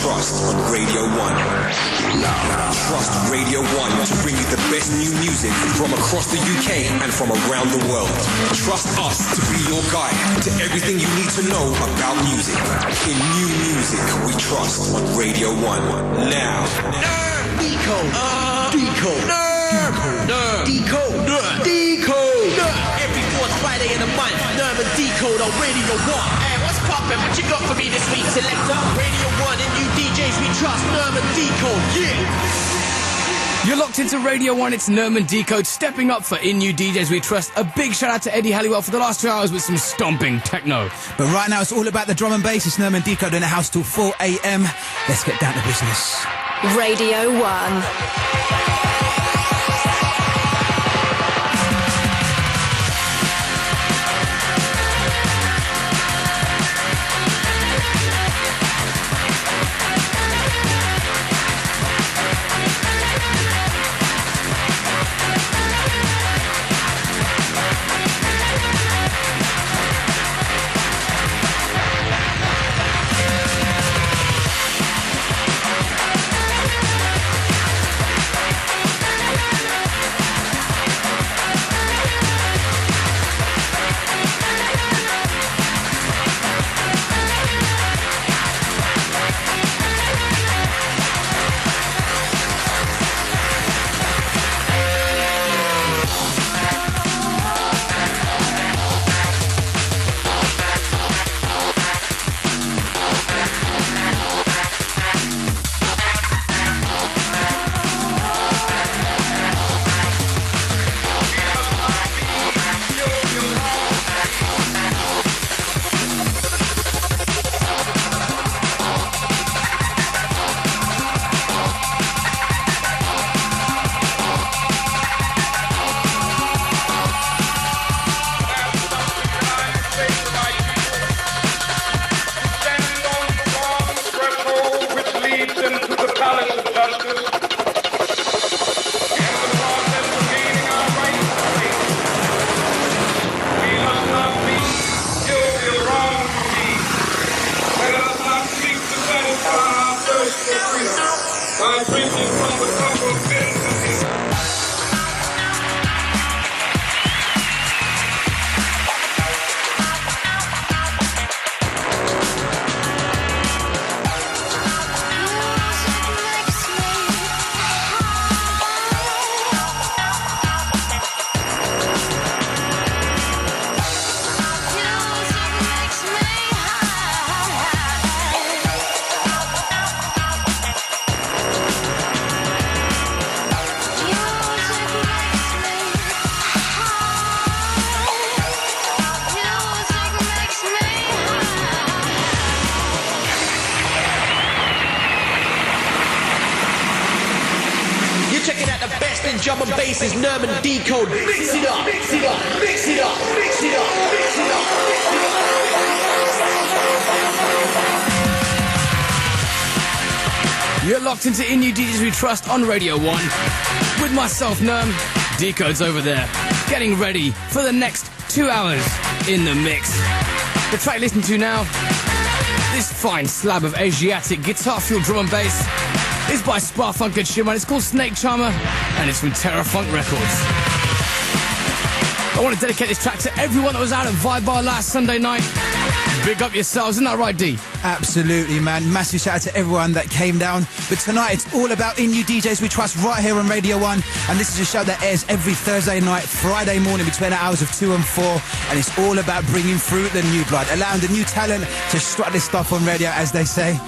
Trust on Radio 1. Trust Radio 1 to bring you the best new music from across the UK and from around the world. Trust us to be your guide to everything you need to know about music. In new music, we trust on Radio 1. Now. Decode. Every fourth Friday in the month, Nerve and Decode on Radio 1. Hey, what's poppin'? What you got for me this week, selector? Radio 1 and new DJs we trust, Nerve and Decode, yeah! You're locked into Radio 1, it's Nerman Decode stepping up for In New DJs We Trust. A big shout out to Eddie Halliwell for the last 2 hours with some stomping techno. But right now it's all about the drum and bass. It's Nerman Decode in the house till 4 a.m. Let's get down to business. Radio 1. Drum and bass is Nerve and Decode. Mix it up, mix it up, mix it up, mix it up, mix it up, mix it up. You're locked into In New DJs We Trust on Radio 1. With myself, Nerm. Decode's over there, getting ready for the next 2 hours in the mix. The track you're listening to now, this fine slab of Asiatic guitar-fueled drum and bass, is by Spa Funk and Shimmer. It's called Snake Charmer, and it's from Terra Funk Records. I want to dedicate this track to everyone that was out at Vibe Bar last Sunday night. Big up yourselves, isn't that right, D? Absolutely, man. Massive shout out to everyone that came down. But tonight, it's all about In New DJs We Trust right here on Radio 1. And this is a show that airs every Thursday night, Friday morning between the hours of 2 and 4. And it's all about bringing through the new blood, allowing the new talent to strut this stuff on radio, as they say.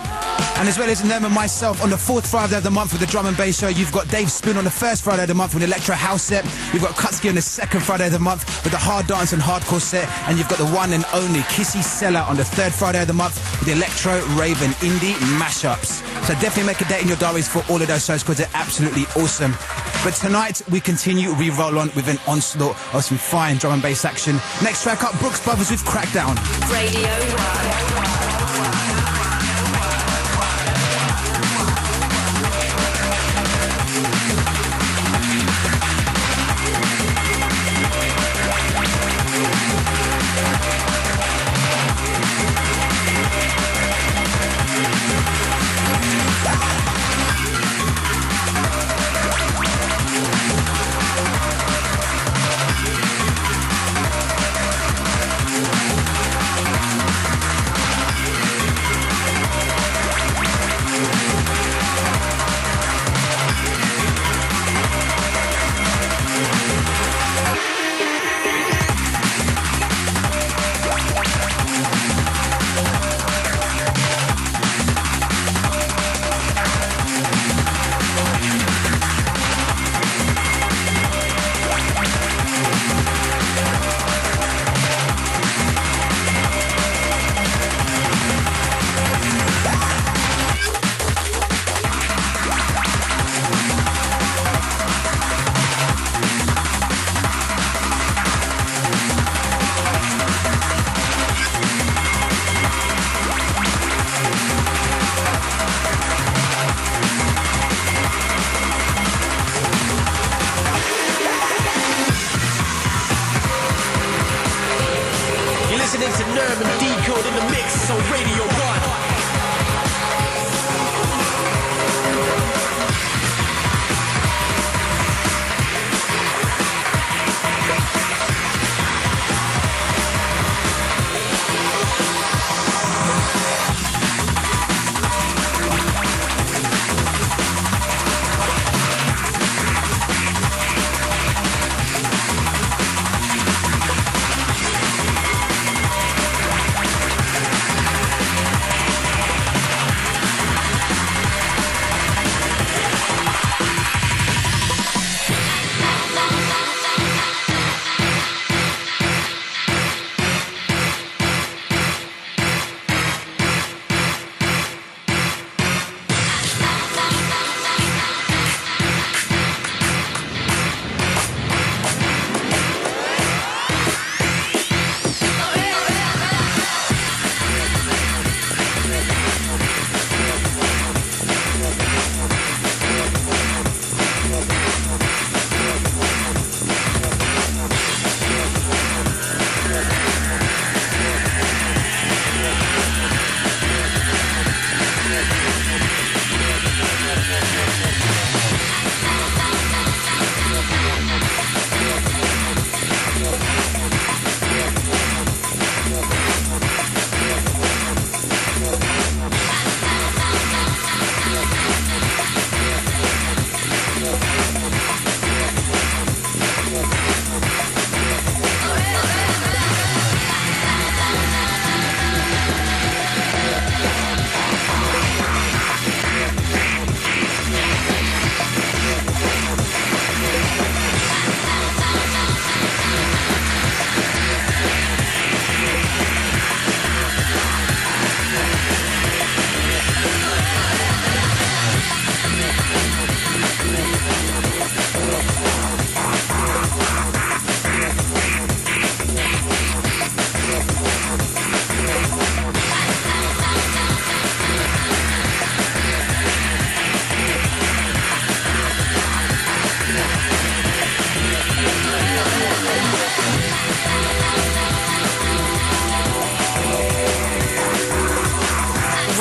And as well as them and myself on the 4th Friday of the month with the Drum and Bass Show, you've got Dave Spoon on the 1st Friday of the month with the Electro House set. You've got Kutsky on the 2nd Friday of the month with the Hard Dance and Hardcore set. And you've got the one and only Kissy Seller on the 3rd Friday of the month with the Electro, Rave and Indie mashups. So definitely make a date in your diaries for all of those shows because they're absolutely awesome. But tonight we continue, we roll on with an onslaught of some fine drum and bass action. Next track up, Brooks Brothers with Crackdown. Radio 1.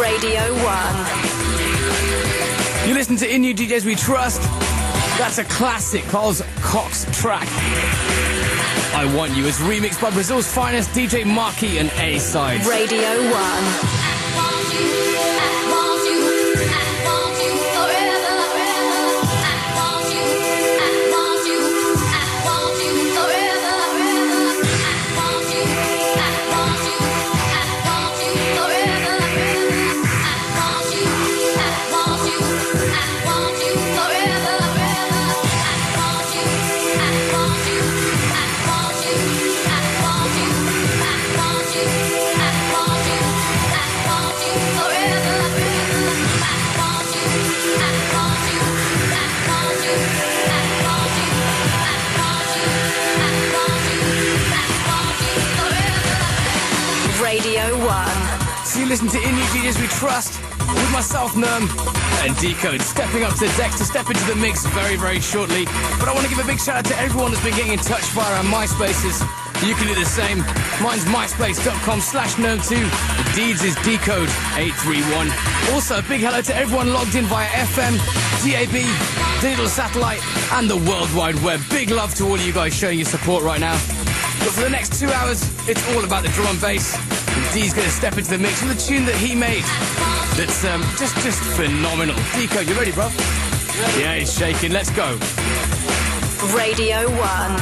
Radio 1. You listen to In You DJs We Trust. That's a classic, Carl's Cox track. I Want You is remixed by Brazil's finest DJ Marky and A-Sides. Radio 1. Radio 1. So you listen to In You DJs We Trust with myself, Nerm, and Decode stepping up to the deck to step into the mix very, very shortly. But I want to give a big shout out to everyone that's been getting in touch via our MySpaces. You can do the same. Mine's myspace.com/Nerm2. The Deeds is Decode 831. Also, a big hello to everyone logged in via FM, DAB, digital satellite, and the World Wide Web. Big love to all you guys showing your support right now. But for the next 2 hours, it's all about the drum and bass. D's going to step into the mix with a tune that he made that's just phenomenal. Deco, you ready, bro? Yeah, he's shaking. Let's go. Radio 1.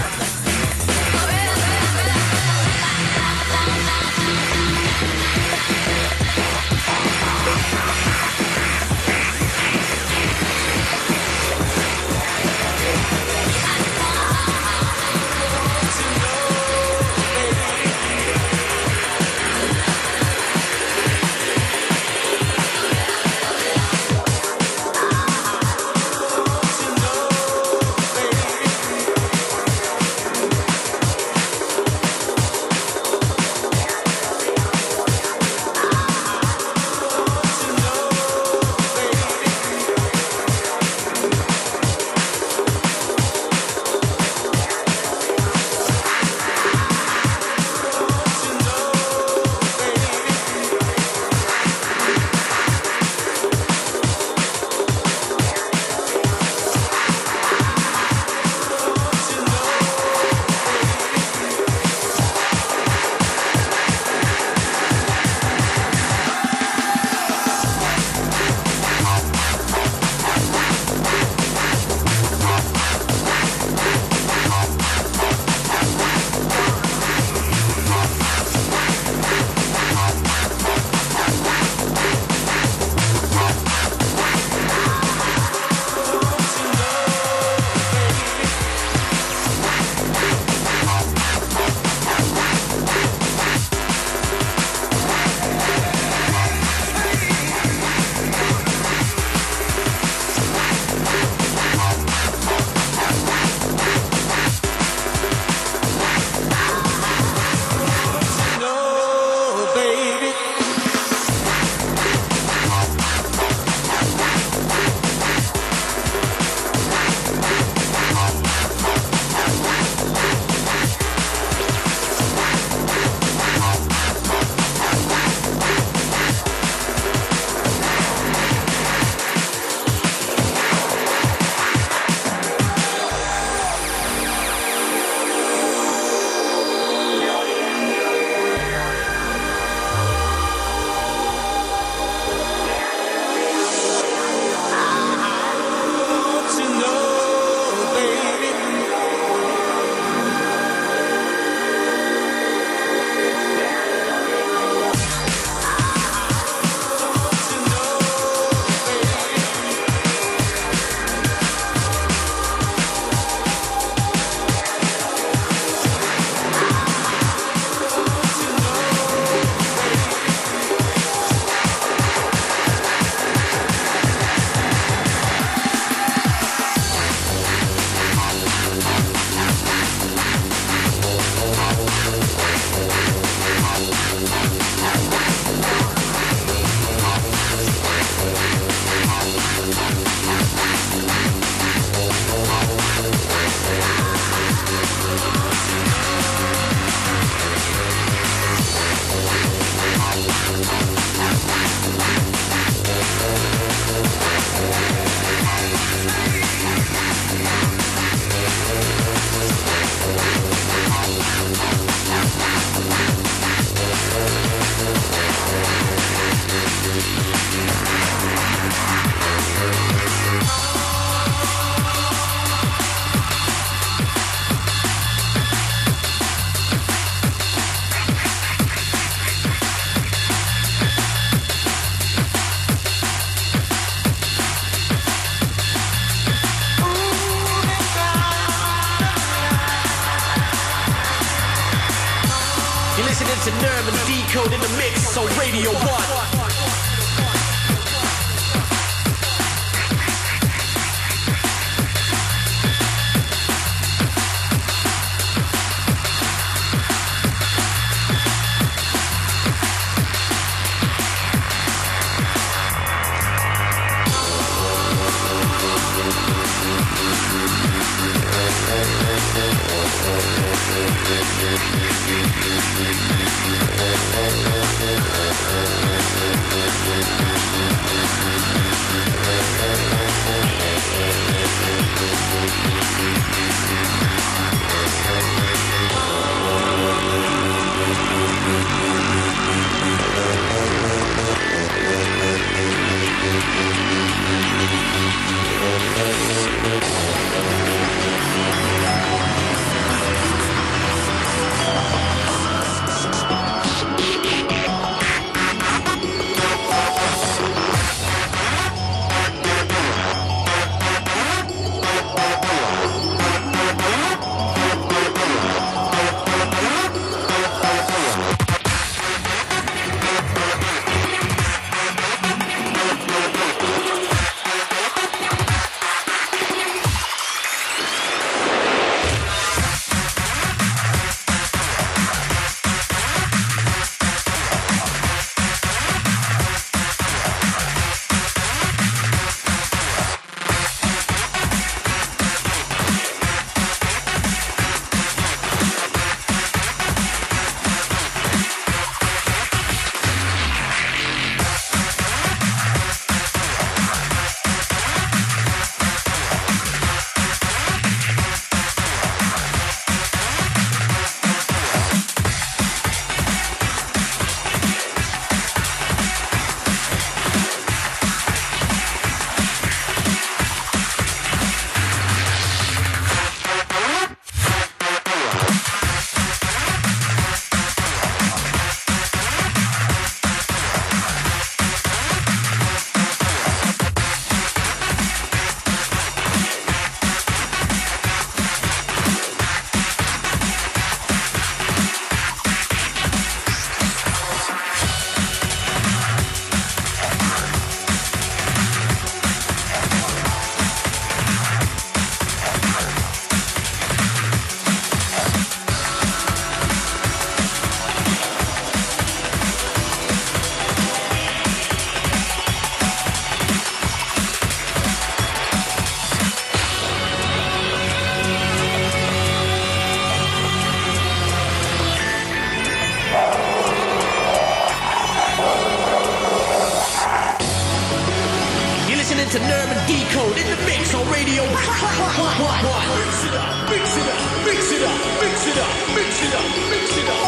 Decode in the mix on Radio 1. To Nerve and Decode in the mix on Radio 1. Mix it up, mix it up, mix it up, mix it up, mix it up, mix it up, mix it up.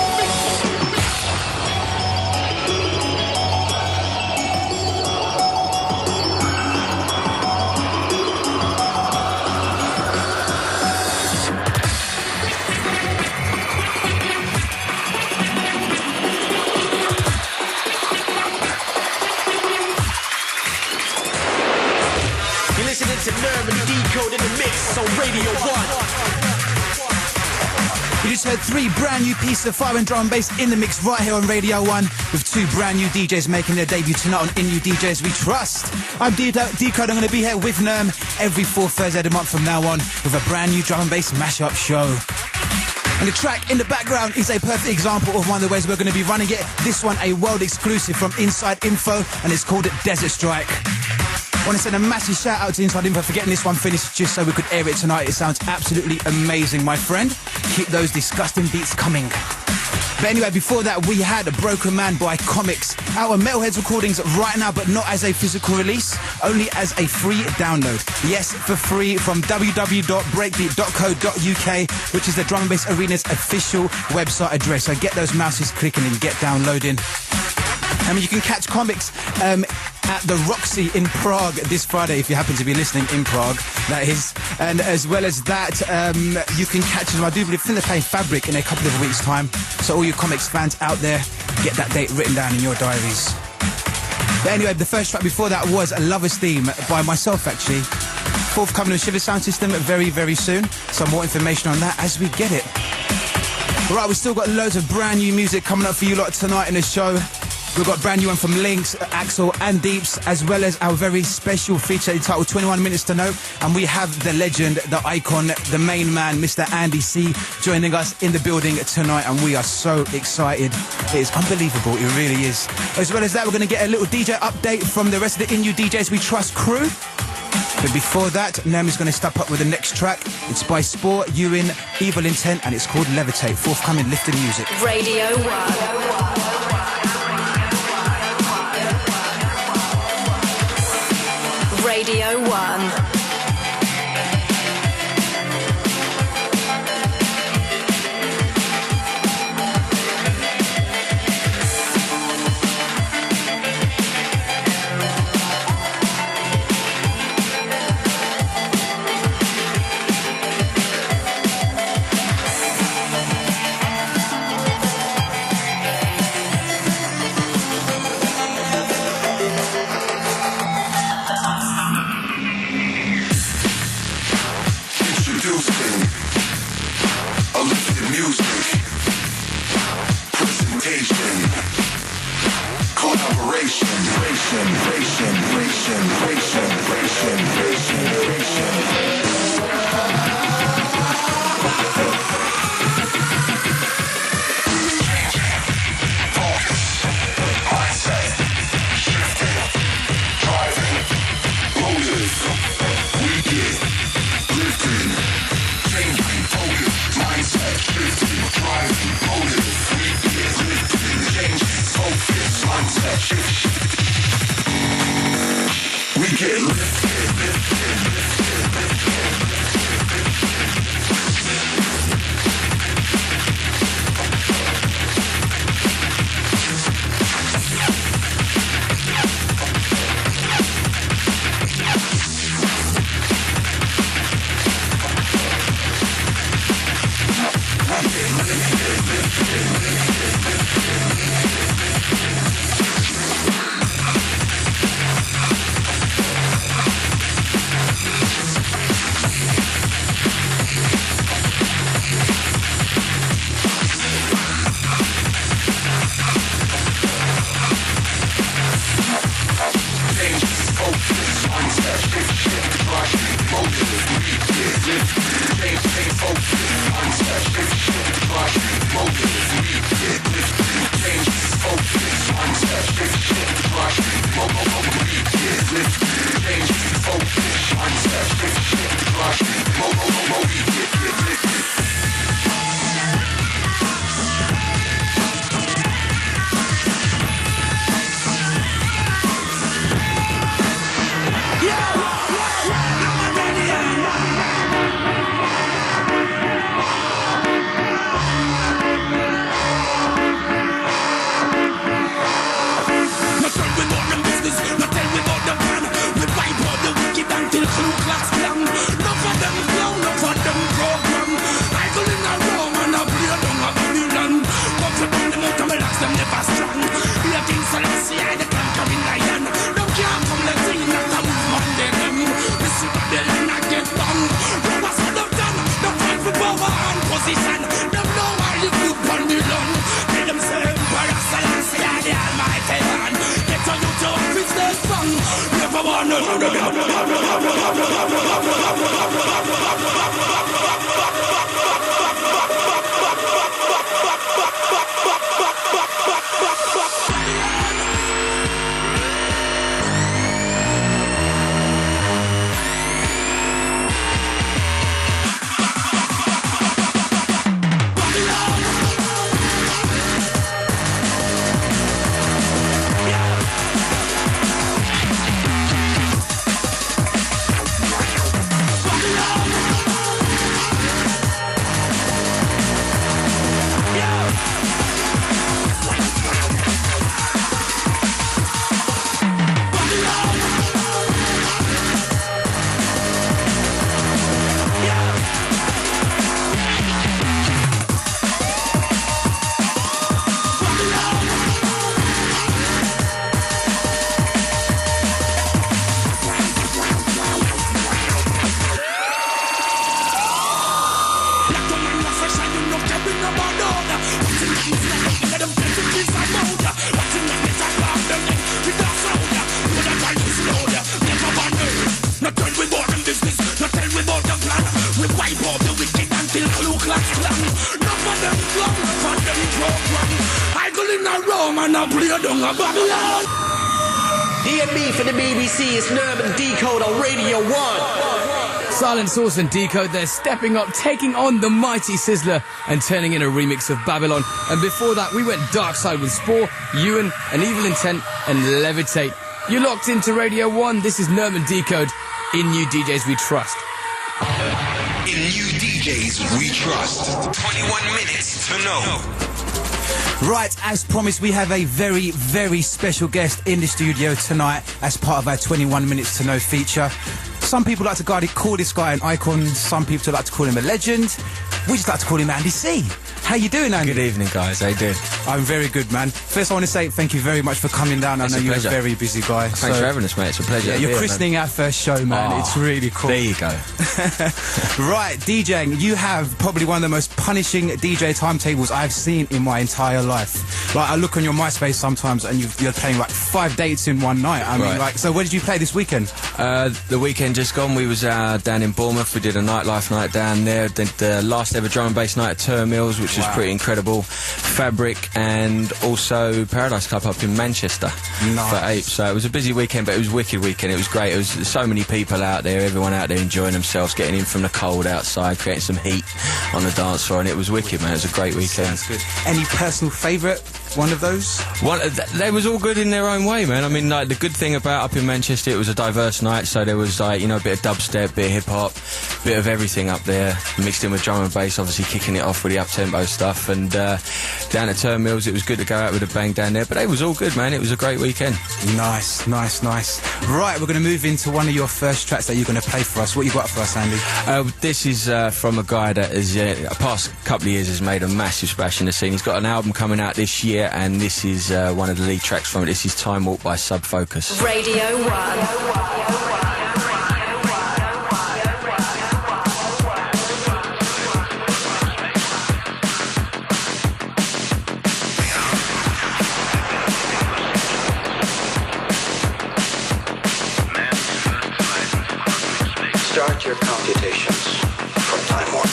To Nerve and Decode in the mix on Radio 1. You just heard 3 brand new pieces of fire and drum and bass in the mix right here on Radio 1 with 2 brand new DJs making their debut tonight on In You DJs We Trust. I'm Decode. I'm going to be here with Nerm every 4th Thursday of the month from now on with a brand new drum and bass mashup show. And the track in the background is a perfect example of one of the ways we're going to be running it. This one a world exclusive from Inside Info and it's called Desert Strike. I want to send a massive shout out to Inside Info for getting this one finished just so we could air it tonight. It sounds absolutely amazing, my friend. Keep those disgusting beats coming. But anyway, before that, we had A Broken Man by Comics out on Metalheadz Recordings right now, but not as a physical release, only as a free download. Yes, for free from www.breakbeat.co.uk, which is the Drum and Bass Arena's official website address. So get those mouses clicking and get downloading. I mean, you can catch Comics at the Roxy in Prague this Friday, if you happen to be listening in Prague, that is. And as well as that, you can catch them, I do believe, they're playing Fabric in a couple of weeks' time. So all you Comics fans out there, get that date written down in your diaries. But anyway, the first track before that was A Lover's Theme by myself, actually. Forthcoming on Shiver Sound System very, very soon. Some more information on that as we get it. Right, we've still got loads of brand new music coming up for you lot tonight in the show. We've got brand new one from Lynx, Axel and Deeps, as well as our very special feature entitled 21 Minutes to Know. And we have the legend, the icon, the main man, Mr. Andy C, joining us in the building tonight. And we are so excited. It is unbelievable. It really is. As well as that, we're going to get a little DJ update from the rest of the In You DJs We Trust crew. But before that, Nam is going to step up with the next track. It's by Sport, Ewan, Evil Intent, and it's called Levitate. Forthcoming Lifted Music. Radio 1. Radio 1. them slum, for them program. I go in a Rome and I play down a Babylon. DMB for the BBC, it's Nerve and Decode on Radio 1. Silent Source and Decode, they're stepping up, taking on the mighty Sizzler and turning in a remix of Babylon. And before that, we went dark side with Spore, Ewan, and Evil Intent, and Levitate. You're locked into Radio 1. This is Nerve and Decode in New DJs We Trust. In New DJs We Trust. 21 minutes to know. Right, as promised, we have a very, very special guest in the studio tonight as part of our 21 Minutes to Know feature. Some people like to call this guy an icon. Some people like to call him a legend. We just like to call him Andy C. How you doing, Andy? Good evening, guys. How you doing? I'm very good, man. First, I want to say thank you very much for coming down. It's I know you're a pleasure. very busy guy. Thanks for having us, mate. It's a pleasure. Yeah, you're christening our first show, man. It's really cool. There you go. Right, DJing. You have probably one of the most punishing DJ timetables I've seen in my entire life. Like, I look on your MySpace sometimes and you're playing like 5 dates in one night. I mean, like, so where did you play this weekend? The weekend just gone, we was down in Bournemouth. We did a nightlife night down there. Did the last ever drum and bass night at Termills, which was pretty incredible. Fabric and also Paradise Club up in Manchester for Ape. So it was a busy weekend, but it was a wicked weekend. It was great. It was so many people out there, everyone out there enjoying themselves, getting in from the cold outside, creating some heat on the dance floor, and it was wicked, man. It was a great weekend. Sounds good. Any personal favourite? One of those? They was all good in their own way, man. I mean, like, the good thing about up in Manchester, it was a diverse night, so there was, like, you know, a bit of dubstep, bit of hip-hop, bit of everything up there, mixed in with drum and bass, obviously kicking it off with the up-tempo stuff, and down at Termills, it was good to go out with a bang down there, but it was all good, man. It was a great weekend. Nice. Right, we're going to move into one of your first tracks that you're going to play for us. What you got for us, Andy? This is from a guy that has, past couple of years, has made a massive splash in the scene. He's got an album coming out this year, and this is one of the lead tracks from it. This is Time Walk by Subfocus. Radio 1. Start your computations from Time Warp.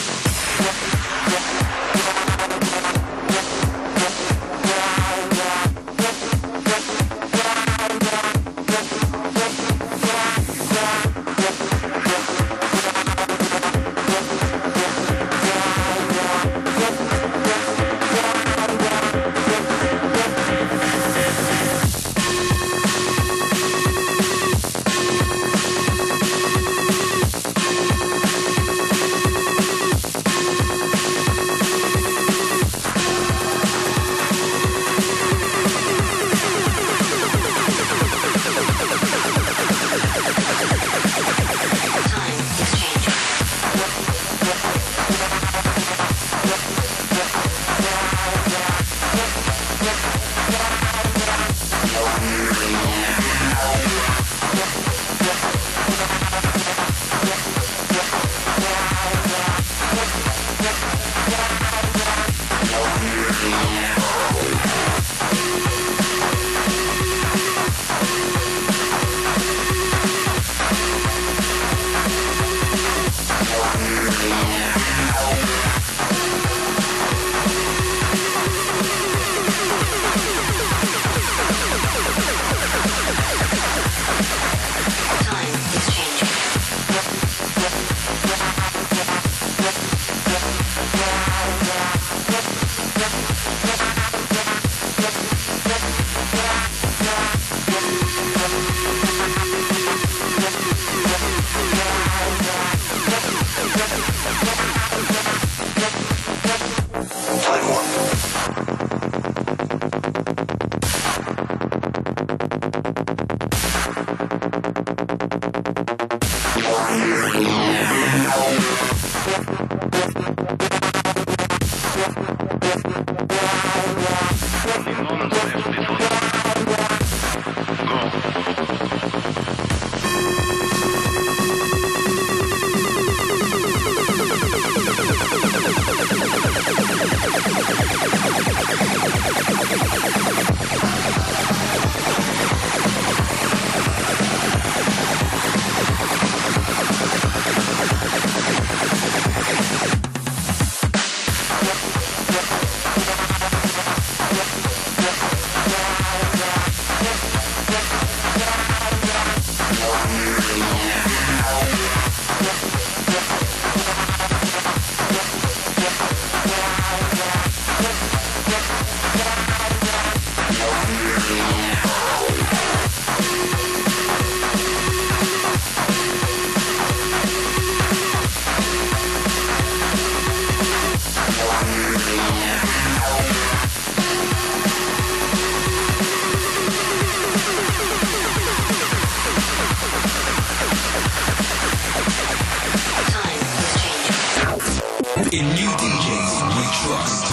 In new DJs we trust.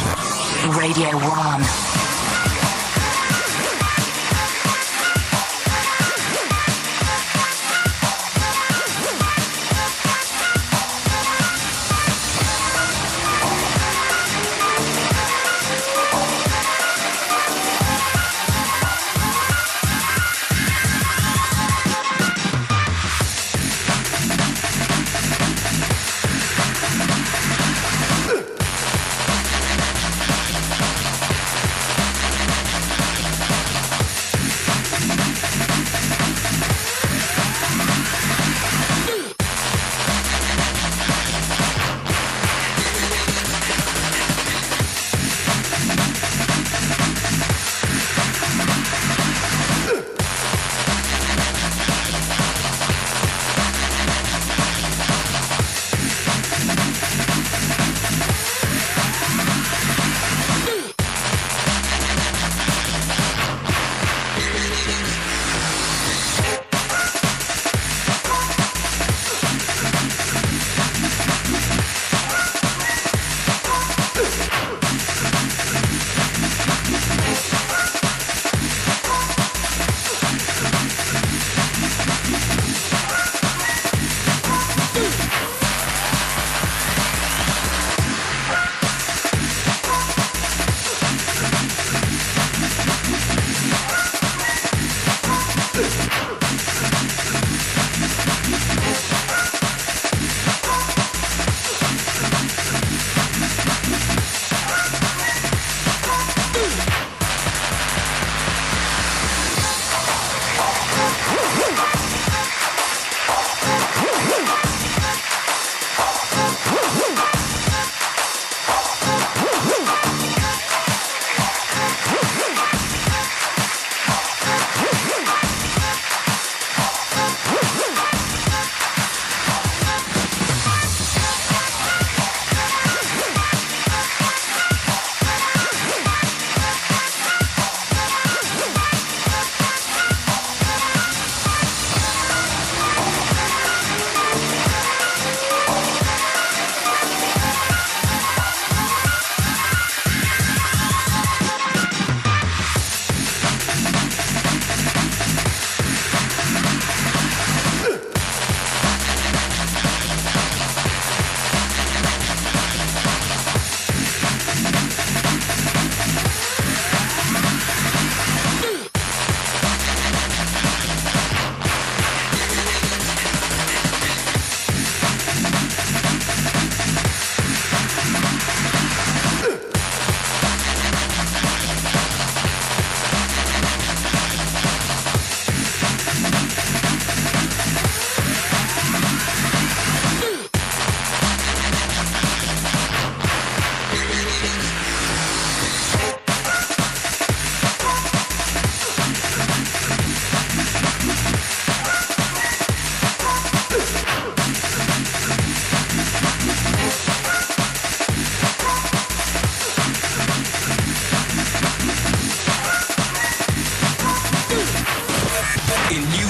Radio 1.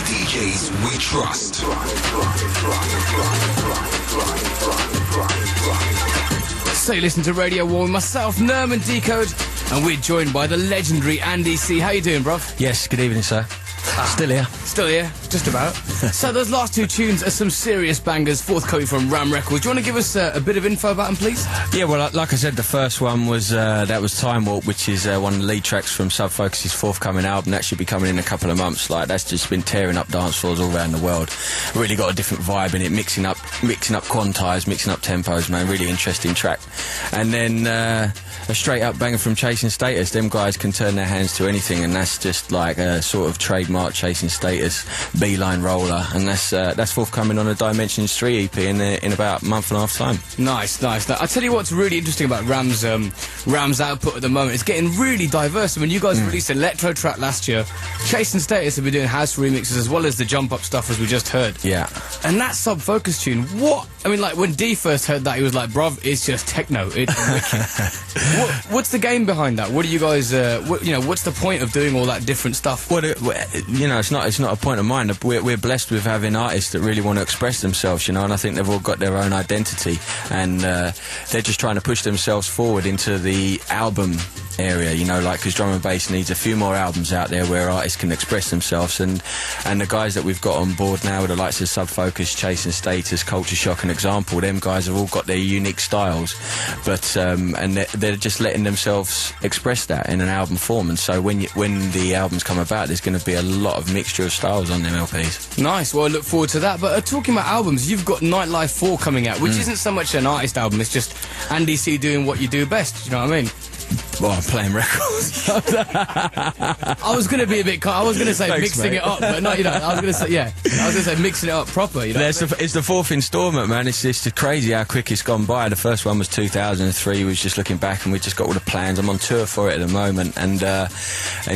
DJs We Trust. So you listen to Radio 1 with myself, Nerm and Decode, and we're joined by the legendary Andy C. How you doing, bruv? Yes, good evening, sir. Still here. Still here, just about. So those last two tunes are some serious bangers forthcoming from Ram Records. Do you want to give us a bit of info about them, please? Yeah, well, like I said, the first one was that was Time Warp, which is one of the lead tracks from Subfocus's forthcoming album. That should be coming in a couple of months. Like, that's just been tearing up dance floors all around the world. Really got a different vibe in it, mixing up quantize, mixing up tempos, man. Really interesting track. And then a straight up banger from Chasing Status. Them guys can turn their hands to anything, and that's just like a sort of trademark Heart, Chasing Status, Beeline Roller, and that's forthcoming on a Dimensions 3 EP in about a month and a half time. Nice. I tell you what's really interesting about Ram's output at the moment. It's getting really diverse. I mean, you guys released an electro track last year. Chasing Status have been doing house remixes as well as the jump up stuff, as we just heard. Yeah. And that Sub Focus tune, what? I mean, like when D first heard that, he was like, "Bruv, it's just techno." What's the game behind that? What do you guys? What's the point of doing all that different stuff? Well, it's not a point of mine. We're blessed with having artists that really want to express themselves, and I think they've all got their own identity, and they're just trying to push themselves forward into the album area, because drum and bass needs a few more albums out there where artists can express themselves, and the guys that we've got on board now, the likes of Sub Focus, Chasing Status, Culture Shock, and Example, them guys have all got their unique styles, but and they're just letting themselves express that in an album form, and so when the albums come about, there's going to be a lot of mixture of styles on them LPs. Nice, well I look forward to that. But talking about albums, you've got Nightlife 4 coming out, which isn't so much an artist album, it's just Andy C doing what you do best, you know what I mean? Well, I'm playing records. I was going to be a bit... I was going to say Thanks, mixing mate. it up, but not, I was going to say, yeah. I was going to say mixing it up proper, It's the fourth instalment, man. It's crazy how quick it's gone by. The first one was 2003. We was just looking back, and we just got all the plans. I'm on tour for it at the moment, and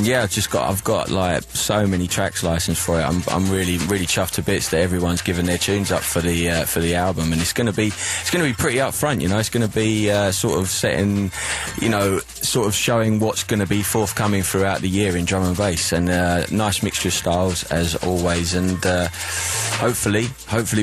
yeah, I've got like so many tracks licensed for it. I'm really chuffed to bits that everyone's given their tunes up for the album, and it's going to be pretty upfront. It's going to be sort of setting, sort of showing what's going to be forthcoming throughout the year in drum and bass, and nice mixture of styles as always, and hopefully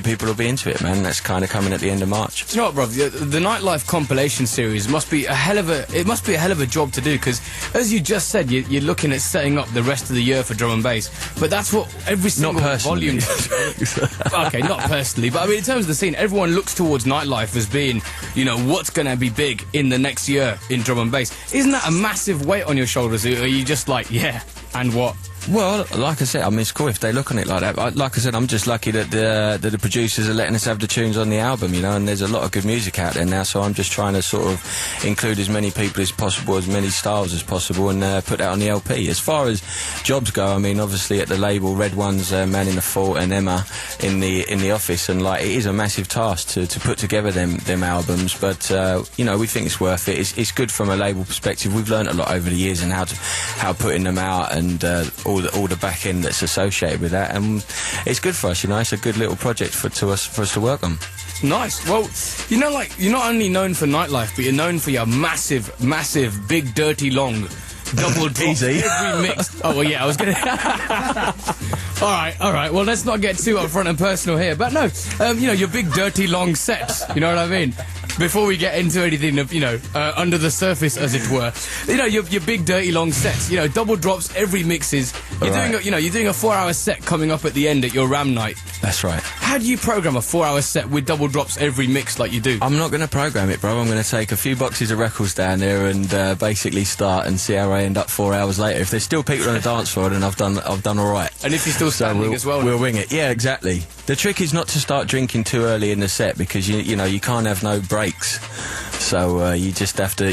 people will be into it, man. That's kind of coming at the end of March. Do you know what, bruv? The Nightlife compilation series must be a hell of a job to do, because as you just said, you're looking at setting up the rest of the year for drum and bass, but that's what every single volume does. Okay, not personally, but I mean in terms of the scene, everyone looks towards Nightlife as being, what's going to be big in the next year in drum and bass. Isn't that a massive weight on your shoulders? Or are you just like, yeah, and what? Well, like I said, I mean, it's cool if they look on it like that. Like I said, I'm just lucky that the producers are letting us have the tunes on the album, and there's a lot of good music out there now, so I'm just trying to sort of include as many people as possible, as many styles as possible, and put that on the LP. As far as jobs go, I mean, obviously at the label, Red One's Man in the Fort and Emma in the office, and like it is a massive task to put together them albums, but we think it's worth it. It's good from a label perspective. We've learned a lot over the years and how putting them out and all the back end that's associated with that, and it's good for us. It's a good little project for us to work on. Nice. Well, you're not only known for Nightlife, but you're known for your massive, big, dirty, long double drop Easy. every mix. Oh well, yeah, I was gonna. All right. Well, let's not get too upfront and personal here, but no, your big, dirty, long sets. You know what I mean? Before we get into anything of, under the surface, as it were, your big, dirty, long sets. Double drops every mixes. You're doing a 4-hour set coming up at the end at your Ram night. That's right. How do you program a 4-hour set with double drops every mix like you do? I'm not going to program it, bro. I'm going to take a few boxes of records down there and basically start and see how I end up 4 hours later. If there's still people on the dance floor, then I've done all right. And if you're still standing as well, we'll wing it. Yeah, exactly. The trick is not to start drinking too early in the set, because you can't have no breaks. So you just have to.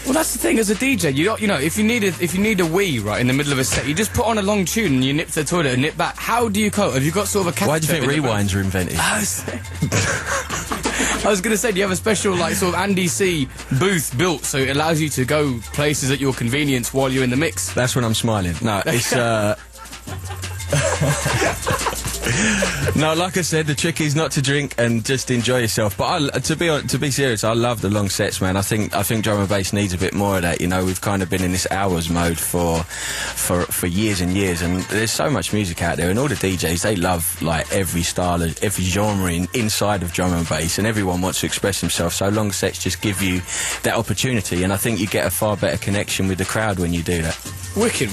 Well, that's the thing as a DJ. If you need a wee right in the middle of a set, you just put on a long tune and you nip to the toilet and nip back. How do you cope? Have you got sort of a catheter? Why do you think rewinds are invented? I was going to say, do you have a special sort of Andy C booth built so it allows you to go places at your convenience while you're in the mix? That's when I'm smiling. No, it's no, like I said, the trick is not to drink and just enjoy yourself. But to be serious, I love the long sets, man. I think drum and bass needs a bit more of that. We've kind of been in this hours mode for years and years, and there's so much music out there, and all the DJs, they love like every style, every genre inside of drum and bass, and everyone wants to express themselves. So long sets just give you that opportunity, and I think you get a far better connection with the crowd when you do that. Wicked.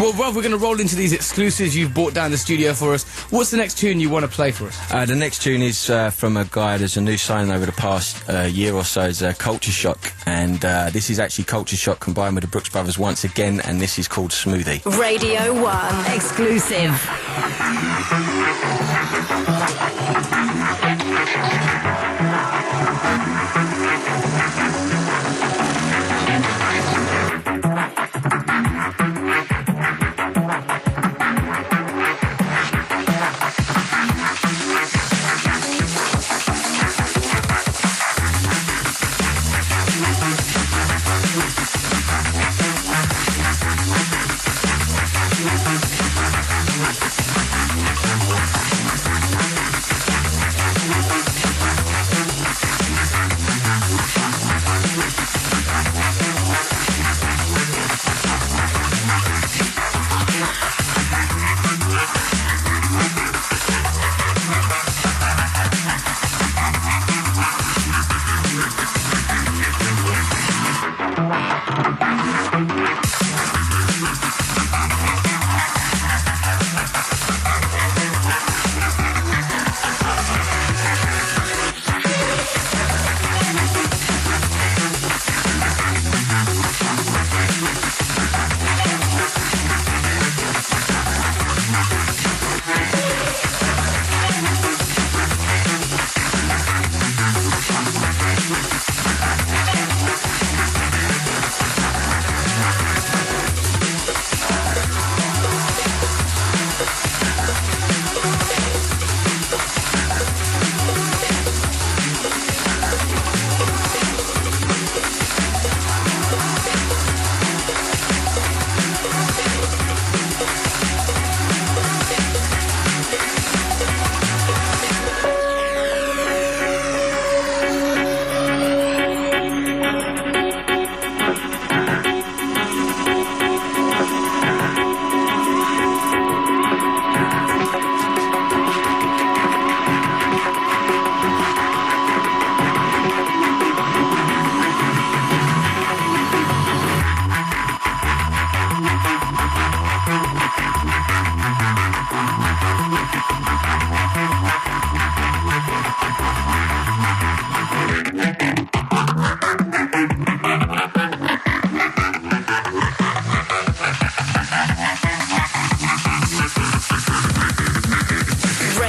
Well, Rob, we're going to roll into these exclusives you've brought down the studio for us. What's the next tune you want to play for us? The next tune is from a guy that's a new signing over the past year or so. Is Culture Shock, and this is actually Culture Shock combined with the Brooks Brothers once again, and this is called Smoothie. Radio 1 exclusive.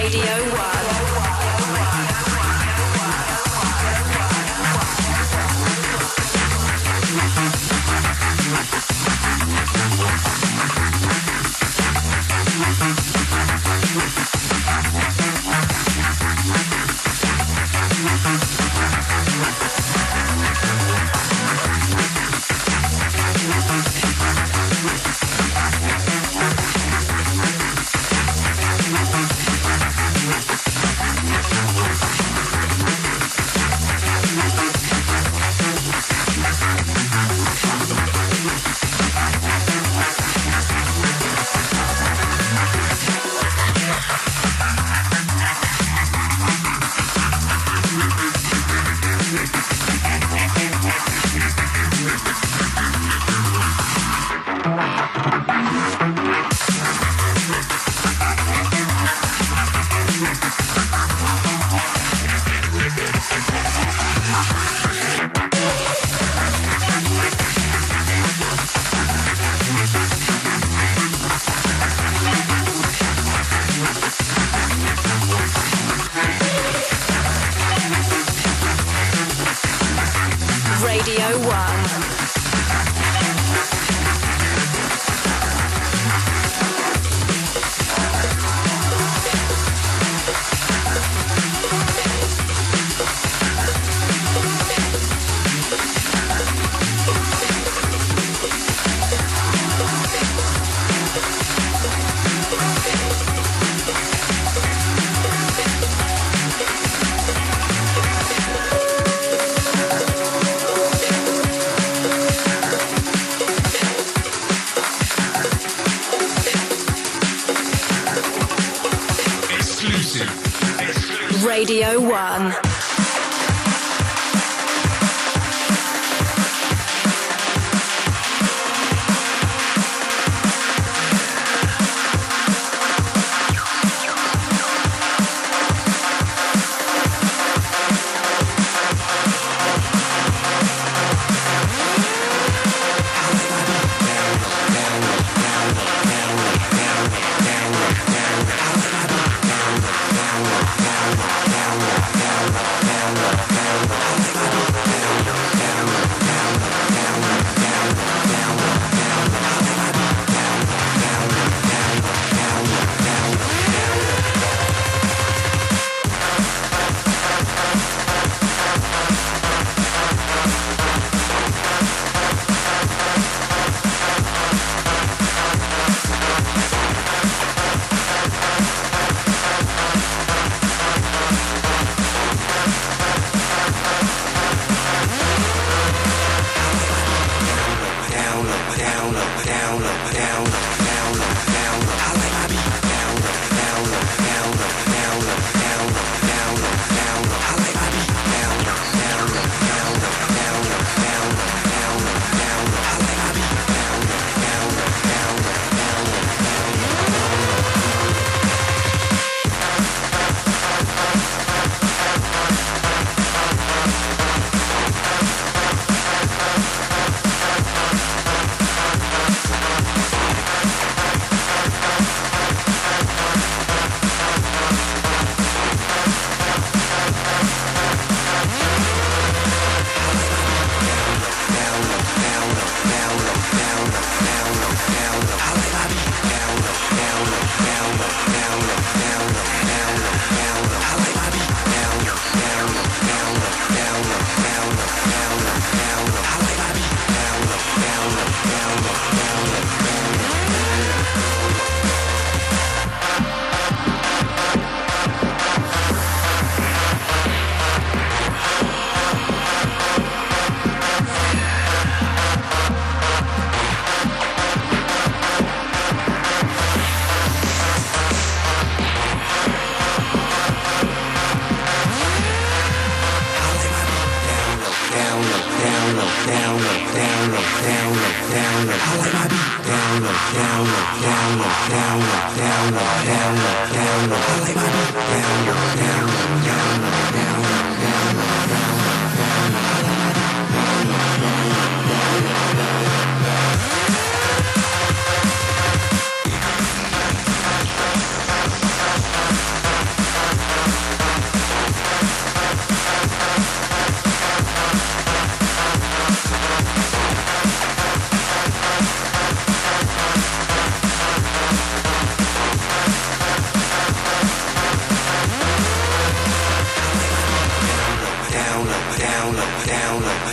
Radio 1. Radio 1. Radio 1.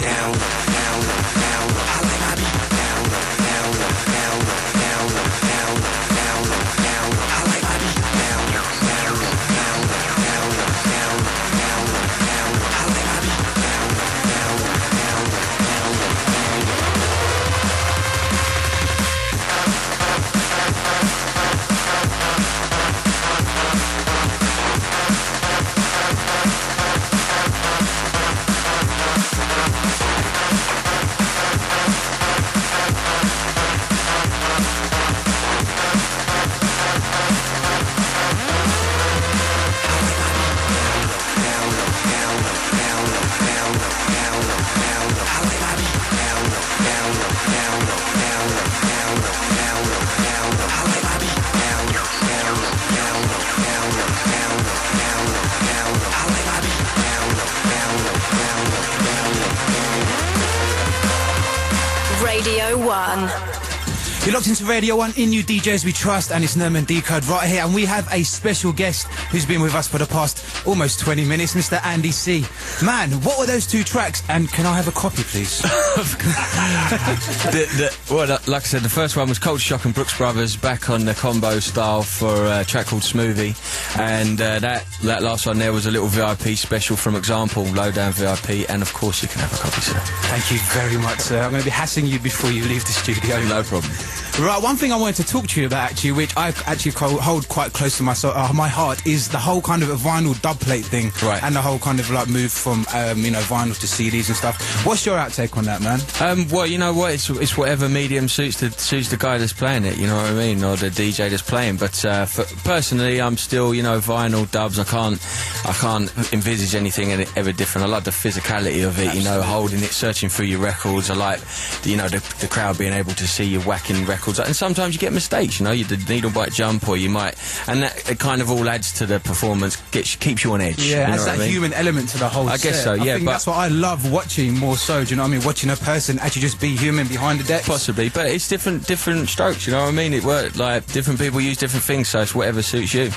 down, down, down. I like my beat down, down, down, down, down, down, down. I like my beat down, down, down, down, down, down, down. I like my beat down, down, down, down, down. Radio 1. You're locked into Radio 1 in you DJs We Trust, and it's Nerman Decode right here, and we have a special guest who's been with us for the past almost 20 minutes, Mr. Andy C. Man, what were those two tracks, and can I have a copy, please? Like I said, the first one was Culture Shock and Brooks Brothers back on the combo style for a track called Smoothie, and that last one there was a little VIP special from Example, Lowdown VIP, and of course you can have a copy, sir. Thank you very much, sir. I'm going to be hassling you before you leave the studio. No problem. Right, one thing I wanted to talk to you about, actually, which I actually hold quite close to my heart, is the whole kind of a vinyl dub plate thing, right? And the whole kind of like move from vinyl to CDs and stuff. What's your outtake on that, man? Well, you know what? It's whatever medium suits the guy that's playing it. You know what I mean, or the DJ that's playing. But personally, I'm still vinyl dubs. I can't envisage anything ever different. I like the physicality of it. Absolutely. You know, holding it, searching through your records. I like the crowd being able to see you whacking records. And sometimes you get mistakes, the needle bite jump, or you might, and that it kind of all adds to the performance, keeps you on edge. Yeah, adds that human element to the whole set. I guess so, yeah. I think that's what I love watching more so, do you know what I mean? Watching a person actually just be human behind the decks. Possibly, but it's different strokes, you know what I mean? It works, like, different people use different things, so it's whatever suits you.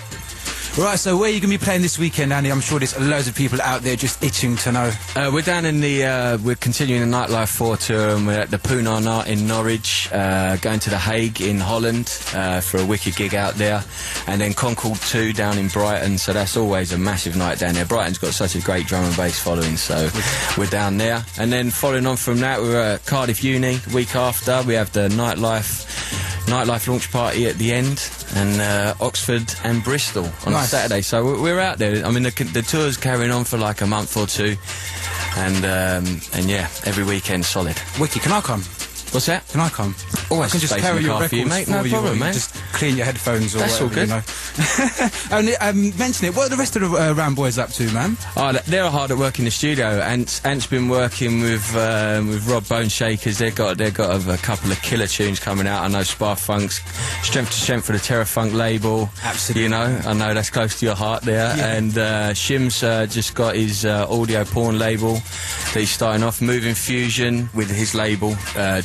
Right, so where are you going to be playing this weekend, Andy? I'm sure there's loads of people out there just itching to know. We're down in we're continuing the Nightlife 4 tour, and we're at the Poonana in Norwich, going to The Hague in Holland for a wicked gig out there, and then Concord 2 down in Brighton, so that's always a massive night down there. Brighton's got such a great drum and bass following, so we're down there. And then following on from that, we're at Cardiff Uni the week after. We have the Nightlife launch party at the end, and Oxford and Bristol on Saturday. So we're out there. I mean, the tour's carrying on for like a month or two, and yeah, every weekend solid. Wiki, can I come? What's that? Can I come? Always I can just carry your records for you, mate. No problem, mate. Just clean your headphones or that's whatever, all good. And mention it. What are the rest of the Ram boys up to, man? Oh, they're hard at work in the studio. Ant's been working with Rob Bone Shakers. They've got a couple of killer tunes coming out. I know Spar Funk's Strength to Strength for the Terror Funk label. Absolutely. I know that's close to your heart there. Yeah. And Shim's just got his audio porn label that he's starting off. Moving Fusion with his label,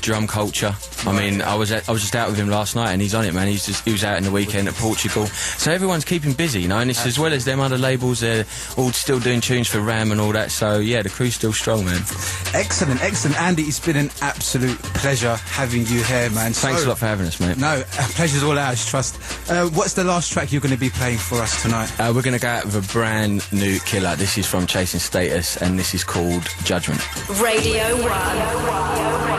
Drum Culture. I mean, I was just out with him last night, and he's on it, man. He was out in the weekend at Portugal. So everyone's keeping busy, and it's as well as them other labels. They're all still doing tunes for Ram and all that. So yeah, the crew's still strong, man. Excellent. Andy, it's been an absolute pleasure having you here, man. Thanks a lot for having us, mate. No, pleasure's all ours, trust. What's the last track you're going to be playing for us tonight? We're going to go out with a brand new killer. This is from Chasing Status, and this is called Judgment. Radio 1.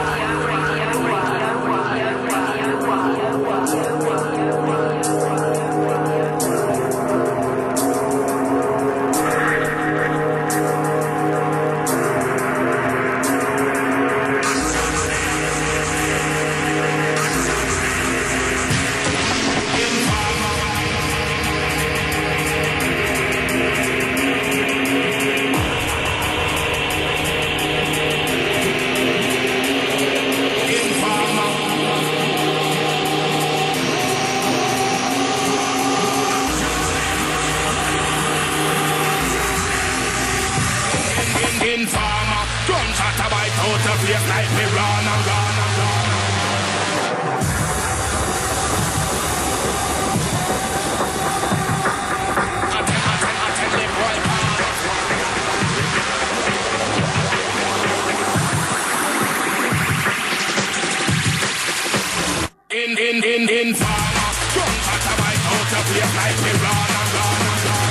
run and run and run.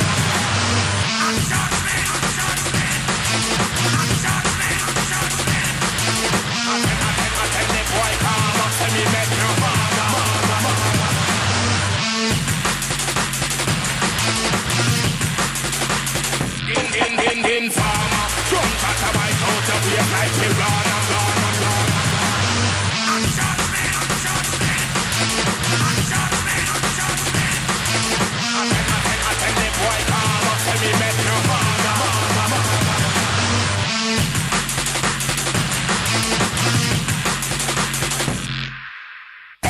I tell the boy come up, tell me make you mama. In farmer, drums at a bite out of here like we run and run and run. I tell the boy come up, tell me make you mama.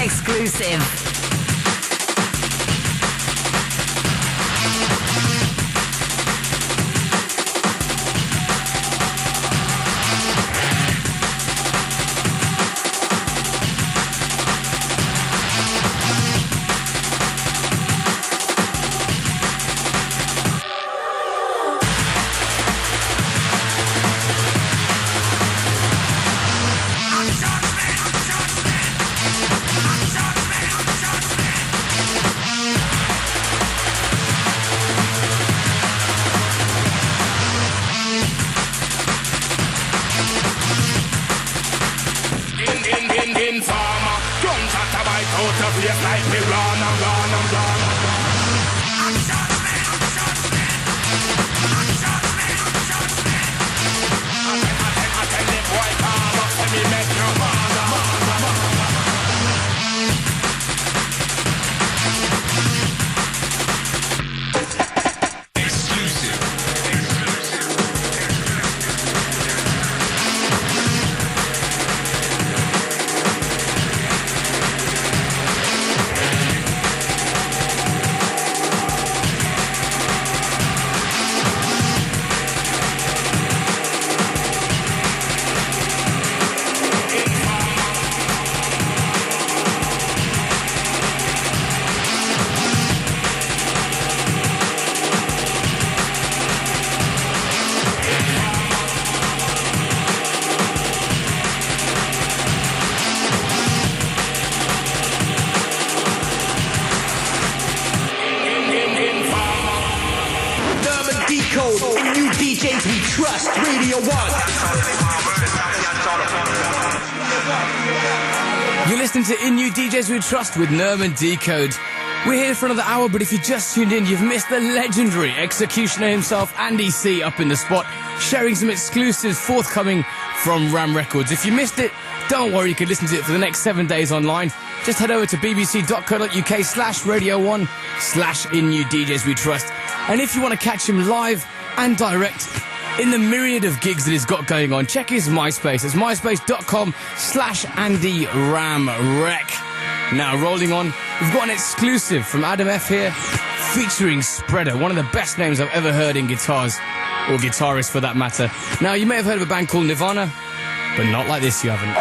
Exclusive. In farmer, drums at a bite out of here like we run and run and run. I tell the boy come up, tell me make you mama. New DJs We Trust, Radio 1. You're listening to In New DJs We Trust with Nerm and Decode. We're here for another hour, but if you just tuned in, you've missed the legendary executioner himself, Andy C, up in the spot, sharing some exclusives forthcoming from Ram Records. If you missed it, don't worry, you can listen to it for the next 7 days online. Just head over to bbc.co.uk/radio1/In New DJs We Trust. And if you want to catch him live and direct in the myriad of gigs that he's got going on, check his MySpace. It's myspace.com/AndyRamRec. Now, rolling on, we've got an exclusive from Adam F here, featuring Spreader, one of the best names I've ever heard in guitars, or guitarists for that matter. Now, you may have heard of a band called Nirvana, but not like this, you haven't.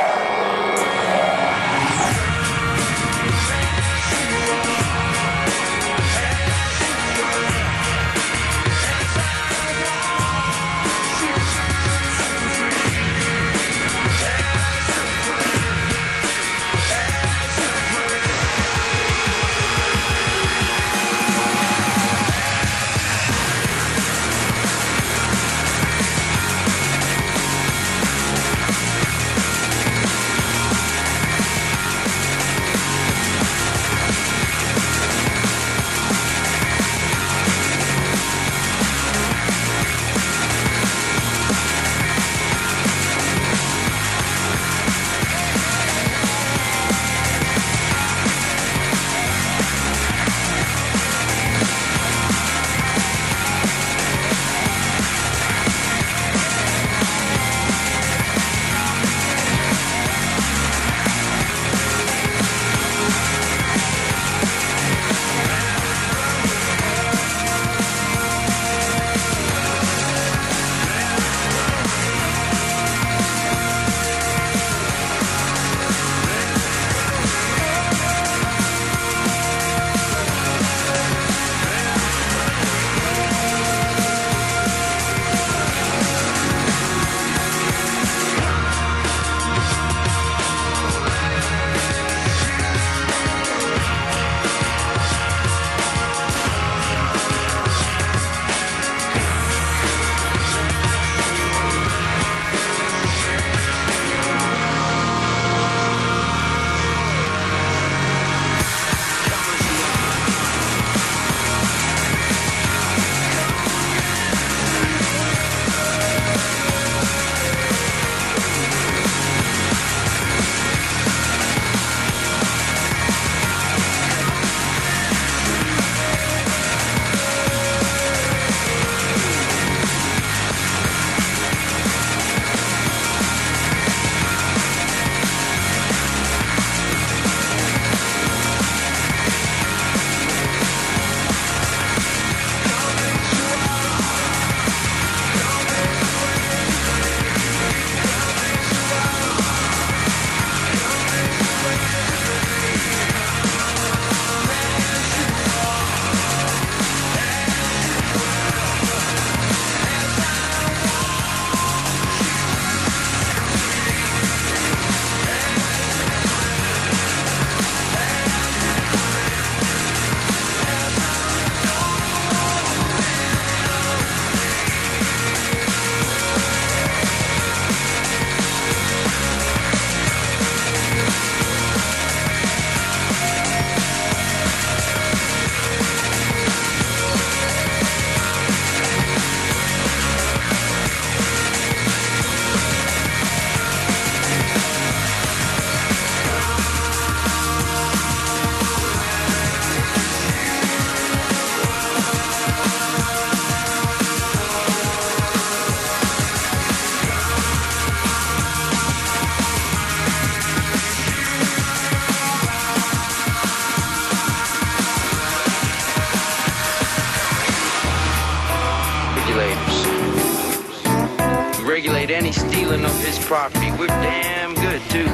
regulate any stealing of his property. We're damn good, too.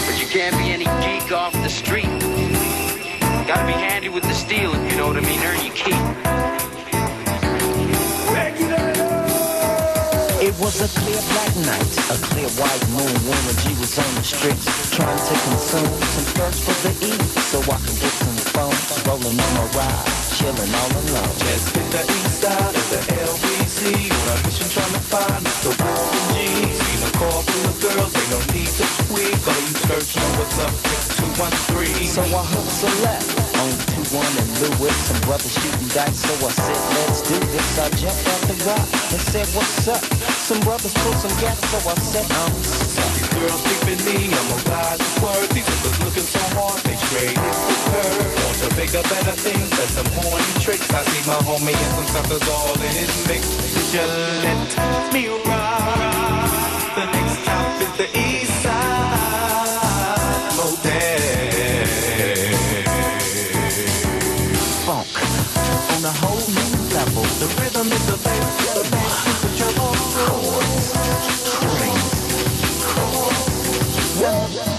But you can't be any geek off the street. Gotta be handy with the stealing, you know what I mean? Earn your keep. It was a clear black night, a clear white moon. Warren G was on the streets trying to consume some thirst for the E, so I can get some fun. Rolling on my ride, chilling all alone. Just hit the east side of the LBC on a mission trying to find the Warren G. Seen a call from the girls, ain't no need to tweak. All you search know what's up, 213. So I hooked a left on 21 and Lewis. Some brothers shooting dice, so I said, let's do this. I jumped out the rock and said, what's up? Some brothers pulled some gas, so I said, I'm stuck. These girls keeping me, I'm a guy's word. These niggas looking so hard, they straight hit the curve. Want to bigger, better things, than some horny tricks. I see my homie and some suckers all in his mix. Just let me ride. The next stop is the east side motel. Funk on a whole new level. The rhythm is the bass, the bass is the trouble.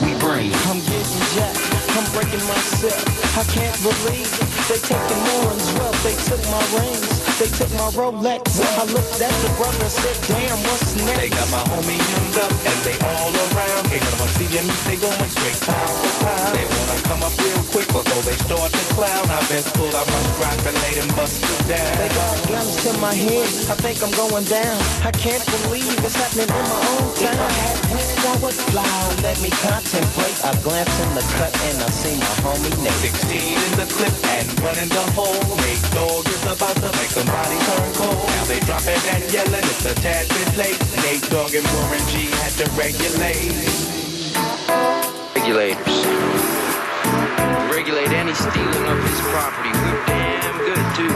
We bring. I'm getting jacked, I'm breaking myself. I can't believe they taking more as well. They took my rings, they took my Rolex. I looked at the brother and said, damn, what's next? They got my homie hemmed up and they all around. Ain't none of my CM, they going straight pound for pound. They wanna come up real quick before they start to clown. I best pull out my strap and lay them busters down. They got guns to my head, I think I'm going down. I can't believe it's happening in my own town. If I had wings, I would fly. Let me contemplate. I glance in the cut and I see my homie Nate. 16 in the clip and running the hole. Nate Dogg is about to make somebody turn cold. Now they dropping and yelling, it's a tad bit late. Nate Dogg and Warren G had to regulate. Regulators. Regulate any stealing of his property. We're damn good, too.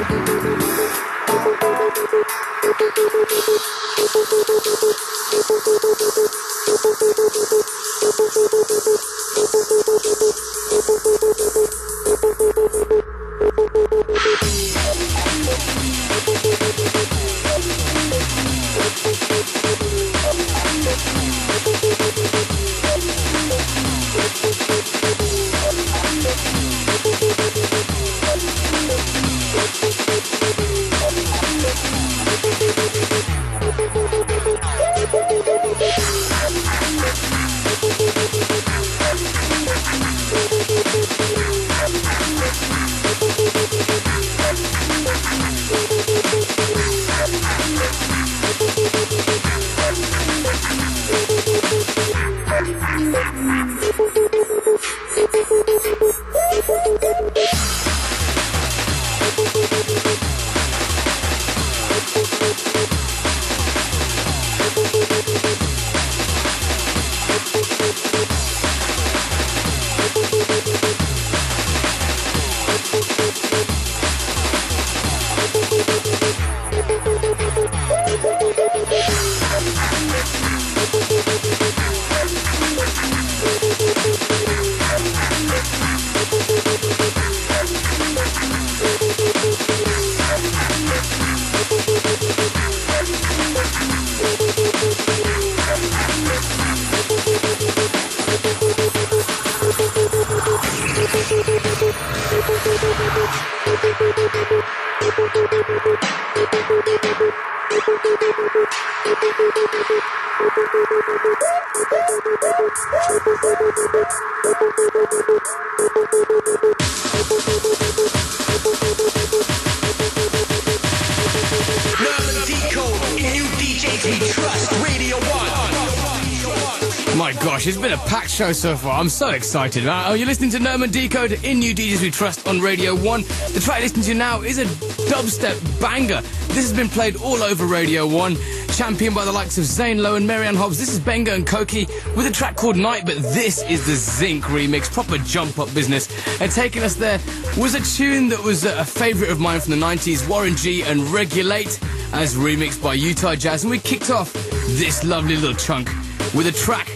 New DJs We Trust, Radio 1. My gosh, it's been a packed show so far. I'm so excited. You're listening to Nerman Decode in New DJs We Trust on Radio 1. The track you're listening to now is a dubstep banger. This has been played all over Radio 1. Championed by the likes of Zane Lowe and Marianne Hobbs. This is Benga and Koki with a track called Night, but this is the Zinc remix. Proper jump-up business. And taking us there was a tune that was a favourite of mine from the 90s, Warren G and Regulate, as remixed by Utah Jazz. And we kicked off this lovely little chunk with a track.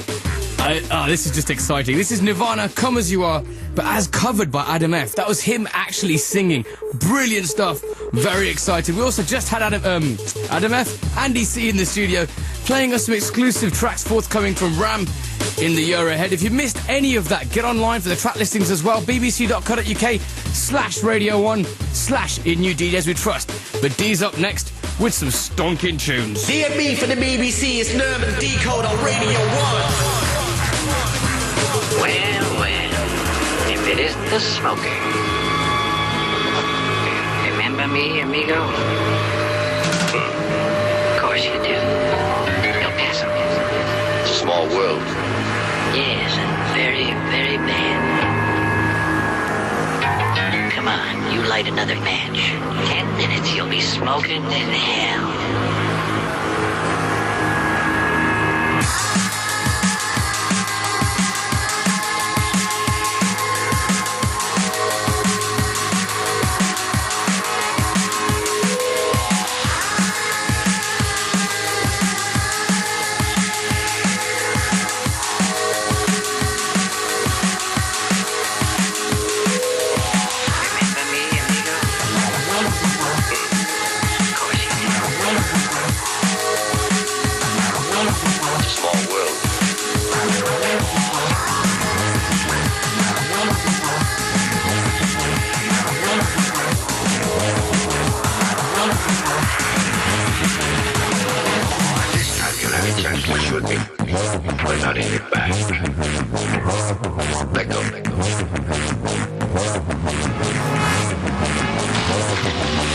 This is just exciting. This is Nirvana, Come As You Are, but as covered by Adam F. That was him actually singing. Brilliant stuff. Very excited. We also just had Adam F, Andy C in the studio, playing us some exclusive tracks forthcoming from Ram in the year ahead. If you missed any of that, get online for the track listings as well. bbc.co.uk/radio1/in new DJs We Trust. But D's up next with some stonking tunes. Dear me from the BBC, it's Nerve and Decode on Radio 1. Well, if it isn't the smoker. Remember me, amigo? Of course you do. El Paso. Small world. Yes, and very, very bad. Come on, you light another match. 10 minutes, you'll be smoking in hell. But not in your back. Let go.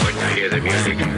When I hear the music, begin.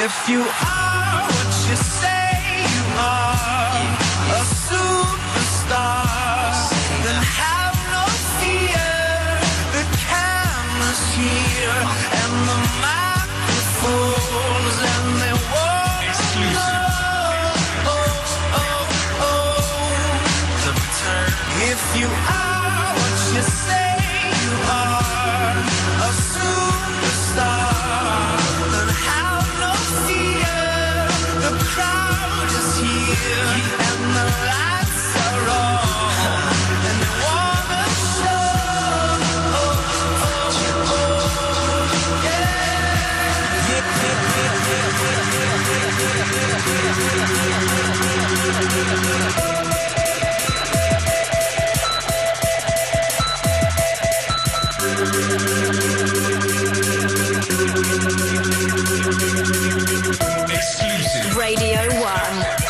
If you are what you say you are, a superstar, then have no fear. The camera's here and the microphones, and they won't know. The return. If you are what you say you are, a superstar, then have no fear. The crowd is here and the lights are on, and they wanna show. Exclusive. Radio 1.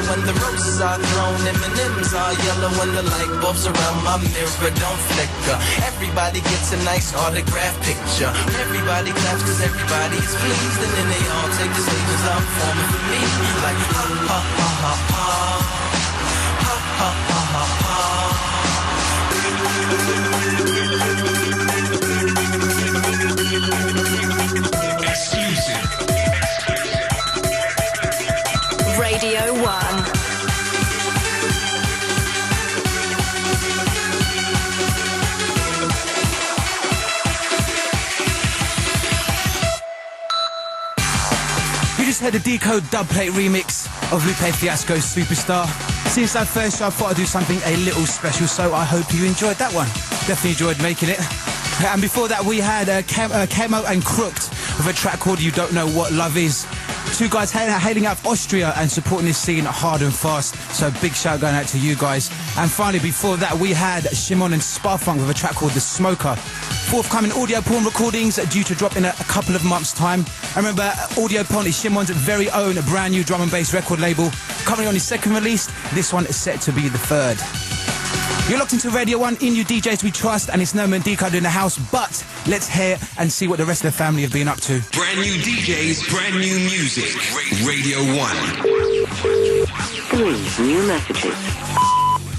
When the roses are thrown, M&M's are yellow, when the light bulbs around my mirror don't flicker. Everybody gets a nice autograph picture. Everybody claps cause everybody is pleased, and then they all take the stage and start performing for me. Like ha ha ha ha ha, ha ha ha ha ha. Exclusive. Radio 1. You just heard a Decode dubplate remix of Lupe Fiasco's Superstar. Since that first show, I thought I'd do something a little special, so I hope you enjoyed that one. Definitely enjoyed making it. And before that, we had Camo and Crooked with a track called You Don't Know What Love Is. Two guys hailing out of Austria and supporting this scene hard and fast. So big shout going out to you guys. And finally, before that, we had Shimon and Sparfunk with a track called The Smoker. Forthcoming Audio Porn recordings due to drop in a couple of months' time. And remember, Audio Porn is Shimon's very own brand new drum and bass record label. Currently on his second release, this one is set to be the third. You're locked into Radio 1, in you DJs We Trust, and it's Norman Decode in the house, but let's hear and see what the rest of the family have been up to. Brand new DJs, brand new music. Radio 1. 3 new messages.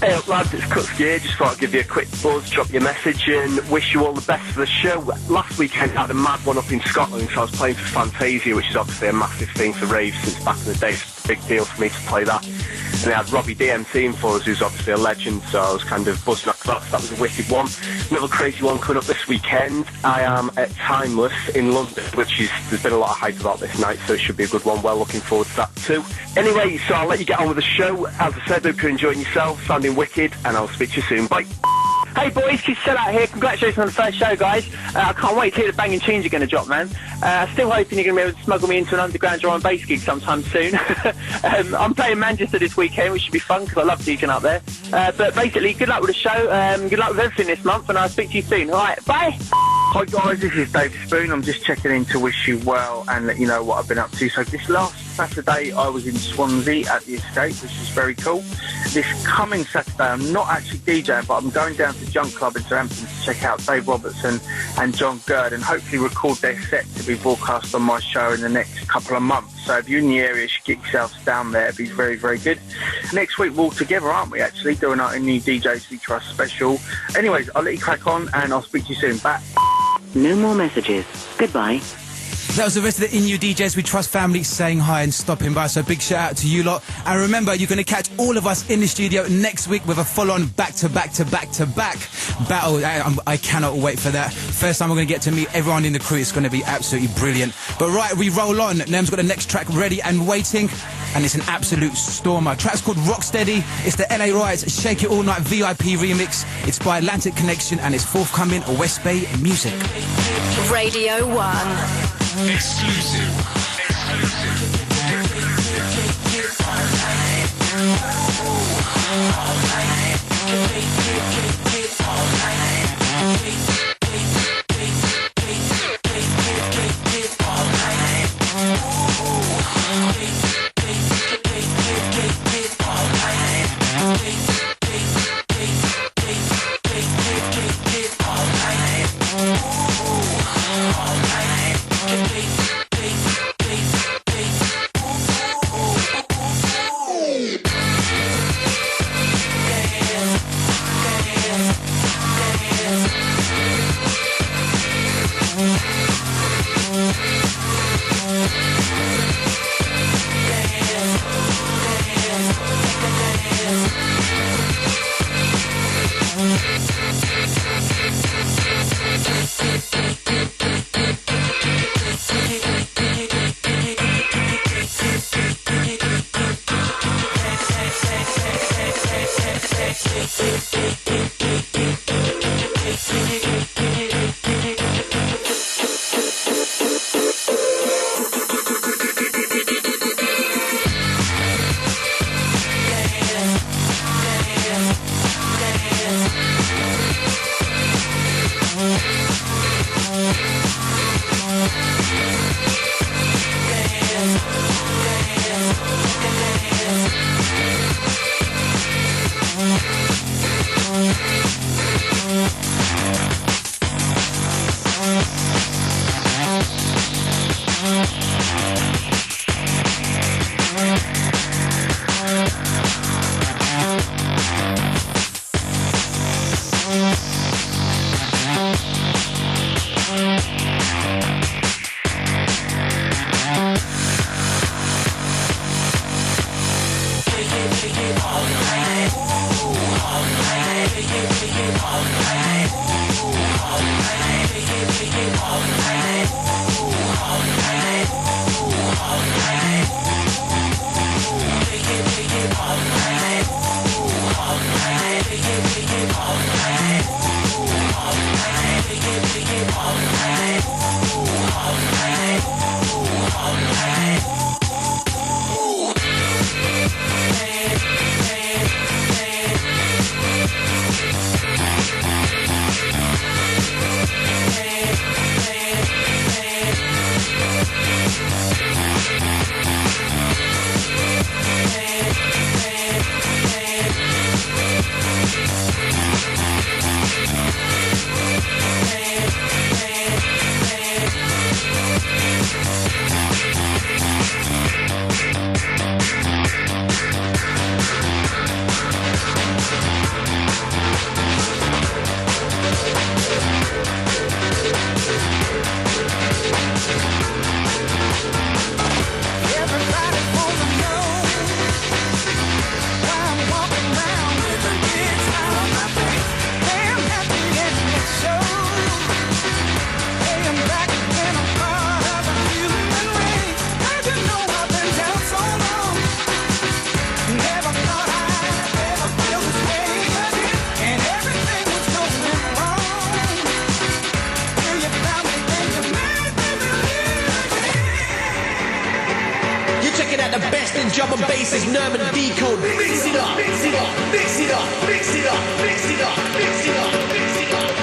Hey up lads, it's Cuts Gear. Just thought I'd give you a quick buzz, drop you a message and wish you all the best for the show. Last weekend I had a mad one up in Scotland, so I was playing for Fantasia, which is obviously a massive thing for raves since back in the day. It's a big deal for me to play that. And they had Robbie DMCing for us, who's obviously a legend, so I was kind of buzzing off that. So that was a wicked one. Another crazy one coming up this weekend. I am at Timeless in London, there's been a lot of hype about this night, so it should be a good one. Well, looking forward to that too. Anyway, so I'll let you get on with the show. As I said, hope you're enjoying yourself, sounding wicked, and I'll speak to you soon. Bye. Hey boys, Kid Sell out here. Congratulations on the first show, guys. I can't wait to hear the banging tunes you're going to drop, man. Still hoping you're going to be able to smuggle me into an underground drum and bass gig sometime soon. I'm playing Manchester this weekend, which should be fun because I love DJing up there. But basically, good luck with the show. Good luck with everything this month, and I'll speak to you soon. All right, bye. Hi guys, this is Dave Spoon. I'm just checking in to wish you well and let you know what I've been up to. So this last Saturday I was in Swansea at the Escape, which is very cool. This coming Saturday I'm not actually DJing, but I'm going down to Junk Club in Southampton to check out Dave Robertson and John Gurd and hopefully record their set to be broadcast on my show in the next couple of months. So if you're in the area, you should get yourselves down there. It'd be very, very good. Next week we're all together, aren't we, actually, doing our new DJs We Trust special. Anyways, I'll let you crack on and I'll speak to you soon. Bye. No more messages. Goodbye. That was the rest of the In-You DJs We Trust family saying hi and stopping by, so big shout out to you lot. And remember, you're going to catch all of us in the studio next week with a full-on back-to-back-to-back-to-back battle. I cannot wait for that. First time we're going to get to meet everyone in the crew. It's going to be absolutely brilliant. But right, we roll on. Nem's got the next track ready and waiting, and it's an absolute stormer. Track's called Rocksteady. It's the LA Riots Shake It All Night VIP remix. It's by Atlantic Connection, and it's forthcoming West Bay Music. Radio 1. Exclusive. The best in drum and bass is Nerman Decode. Mix it up, mix it up, mix it up, mix it up, mix it up, mix it up, mix it up, mix it up.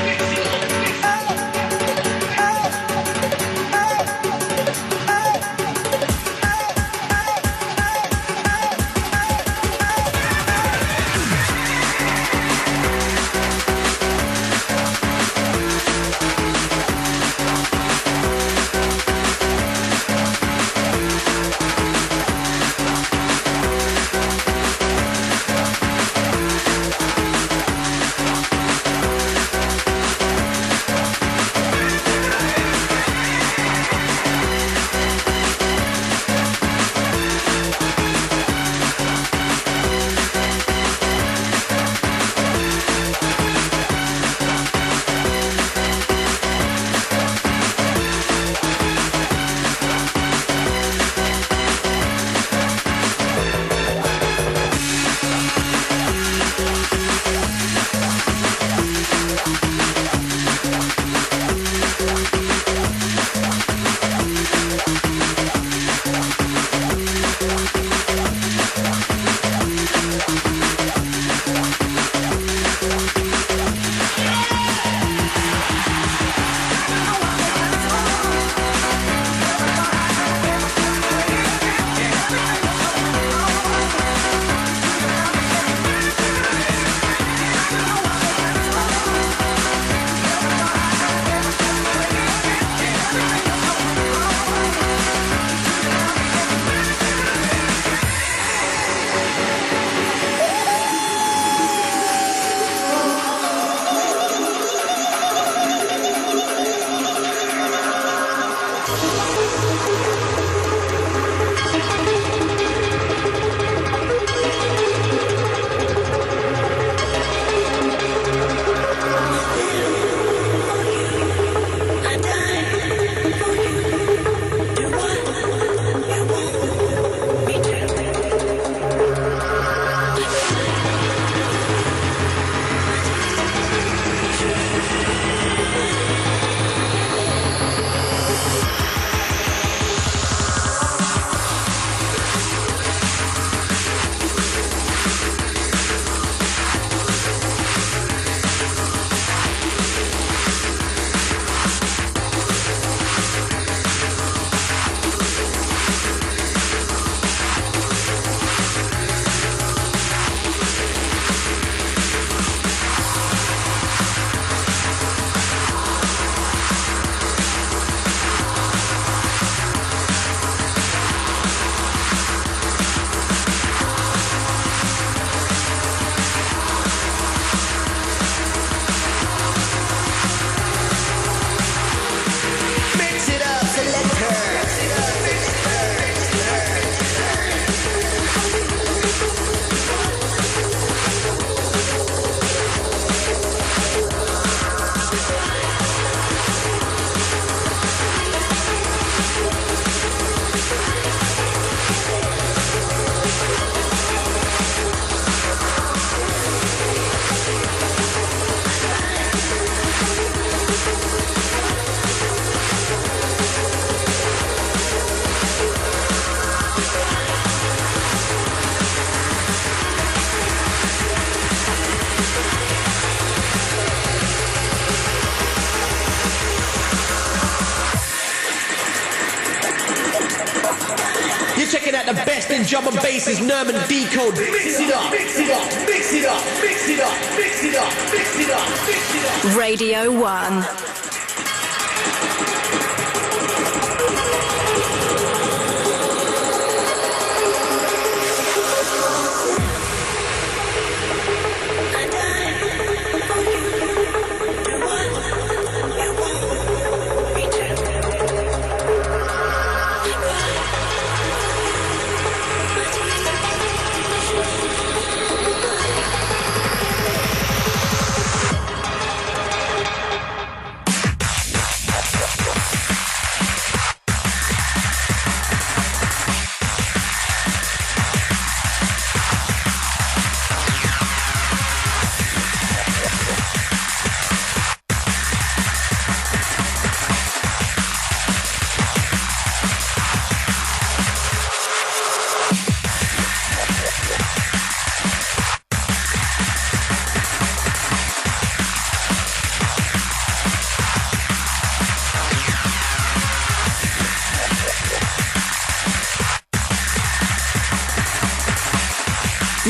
checking out the best in drum and bass is Nerman Decode. Mix it up, mix it up, mix it up, mix it up, mix it up, mix it up, mix it up. Radio 1.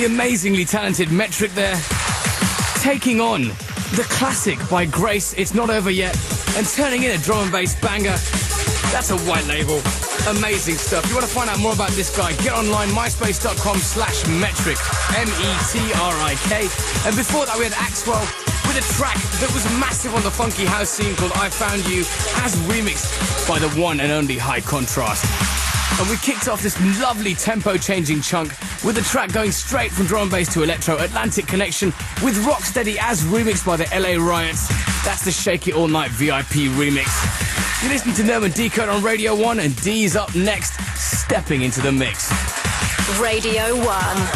The amazingly talented Metric there, taking on the classic by Grace, It's Not Over Yet, and turning in a drum and bass banger. That's a white label. Amazing stuff. You want to find out more about this guy, get online, myspace.com/metric, METRIK. And before that we had Axwell with a track that was massive on the funky house scene called I Found You, as remixed by the one and only High Contrast. And we kicked off this lovely tempo-changing chunk with a track going straight from drum and bass to electro, Atlantic Connection, with Rocksteady as remixed by the LA Riots. That's the Shake It All Night VIP remix. You're listening to Nerm and Decode on Radio 1, and D's up next, stepping into the mix. Radio 1.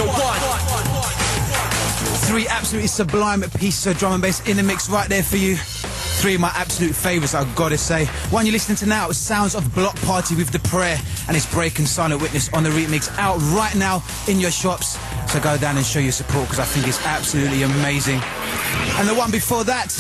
Radio 1. Three absolutely sublime pieces of drum and bass in the mix right there for you. Three of my absolute favourites, I've got to say. One you're listening to now is Sounds of Block Party with The Prayer and it's Break and Silent Witness on the remix, out right now in your shops. So go down and show your support because I think it's absolutely amazing. And the one before that,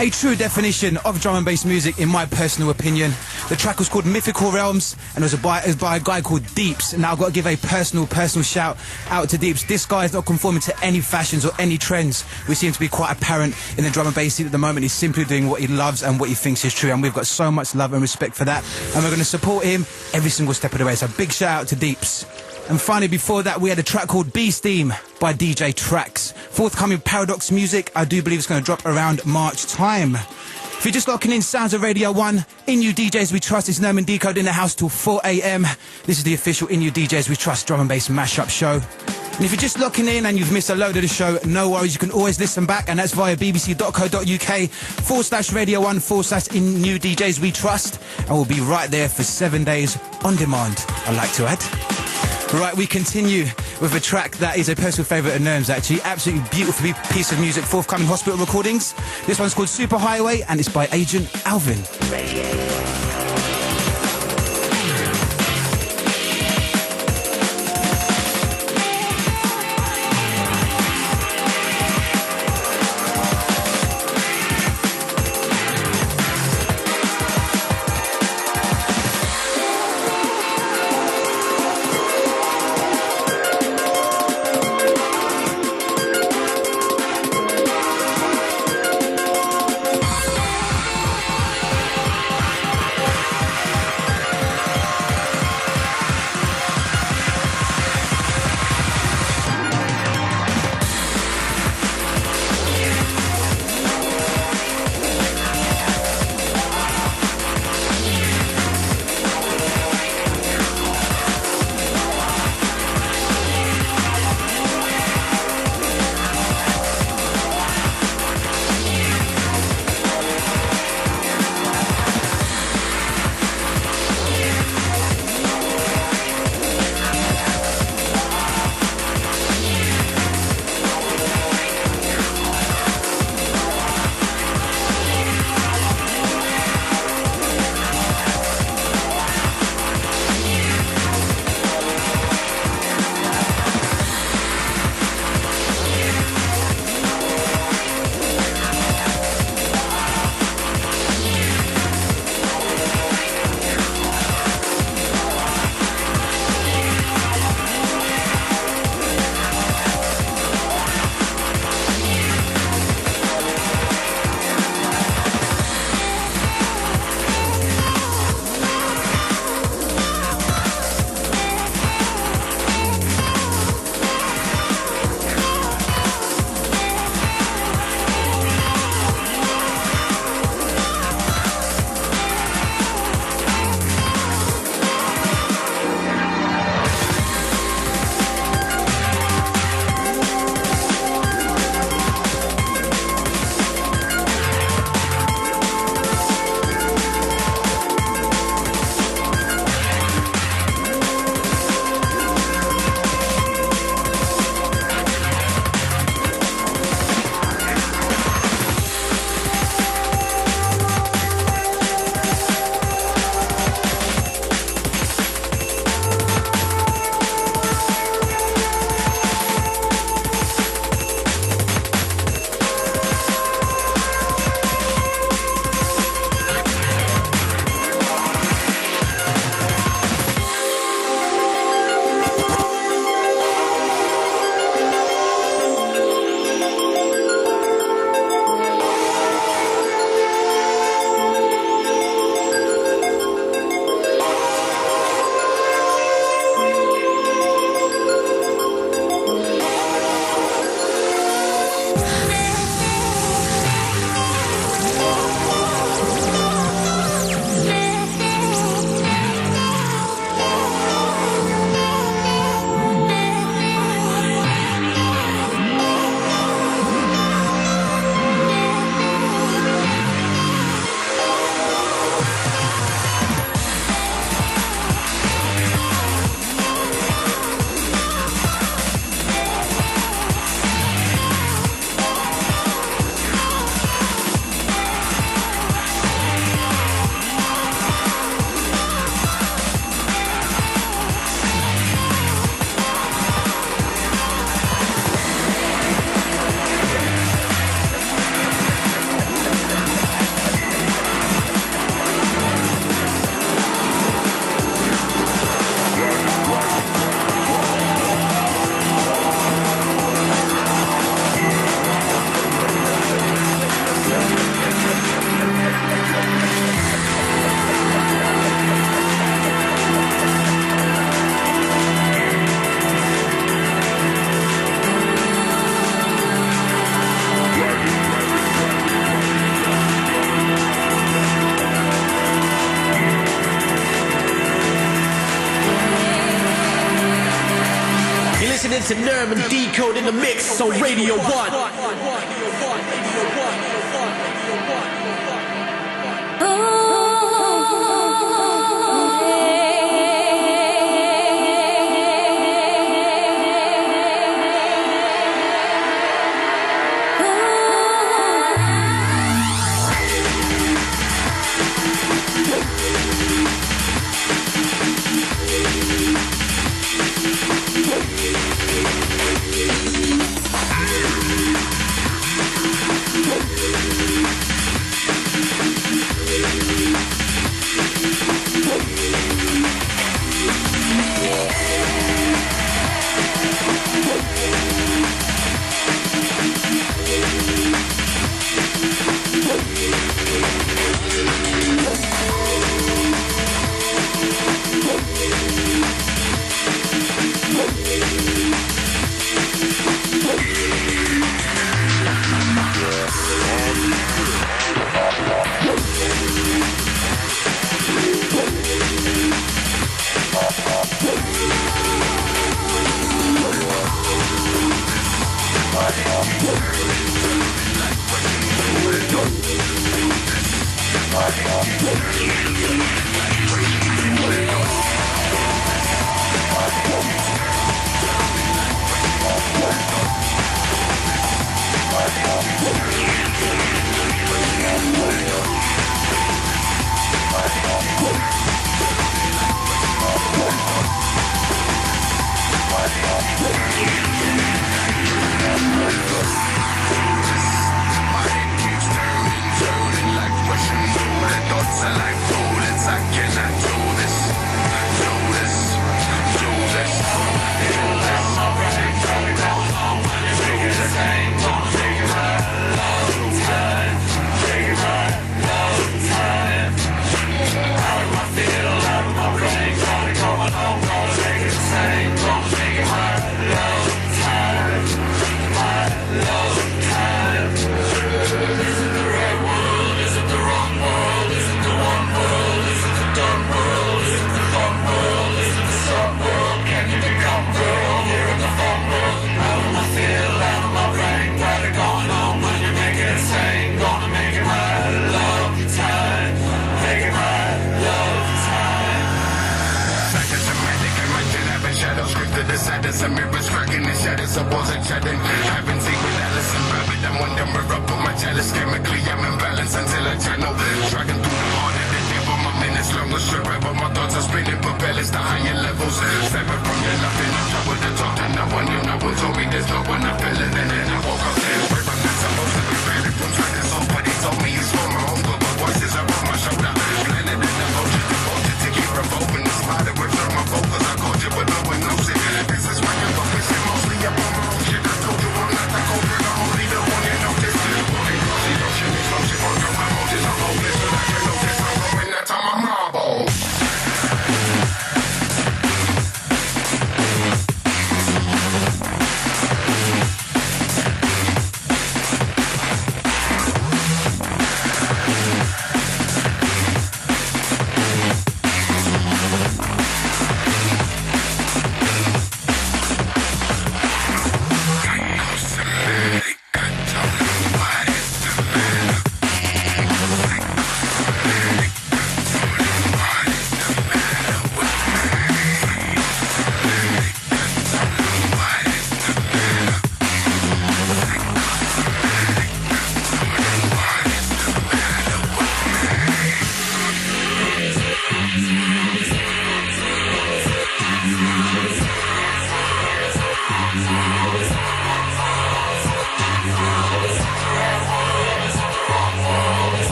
a true definition of drum and bass music in my personal opinion. The track was called Mythical Realms and it was by a guy called Deeps. Now I've got to give a personal shout out to Deeps. This guy is not conforming to any fashions or any trends. We seem to be quite apparent in the drum and bass scene at the moment. He's simply doing what he loves and what he thinks is true, and we've got so much love and respect for that, and we're going to support him every single step of the way. So big shout out to Deeps. And finally, before that, we had a track called Beast Theme by DJ Trax. Forthcoming Paradox music, I do believe it's going to drop around March time. If you're just locking in Sounds of Radio 1, In You DJs We Trust, it's Norman Decode in the house till 4 a.m. This is the official In You DJs We Trust drum and bass mashup show. And if you're just locking in and you've missed a load of the show, no worries, you can always listen back, and that's via bbc.co.uk/radio1/In You DJs We Trust. And we'll be right there for 7 days on demand, I'd like to add. Right, we continue with a track that is a personal favourite of Nerm's, actually. Absolutely beautiful piece of music, forthcoming Hospital recordings. This one's called Superhighway and it's by Agent Alvin. to Nerve and Decode in the mix on Radio 1.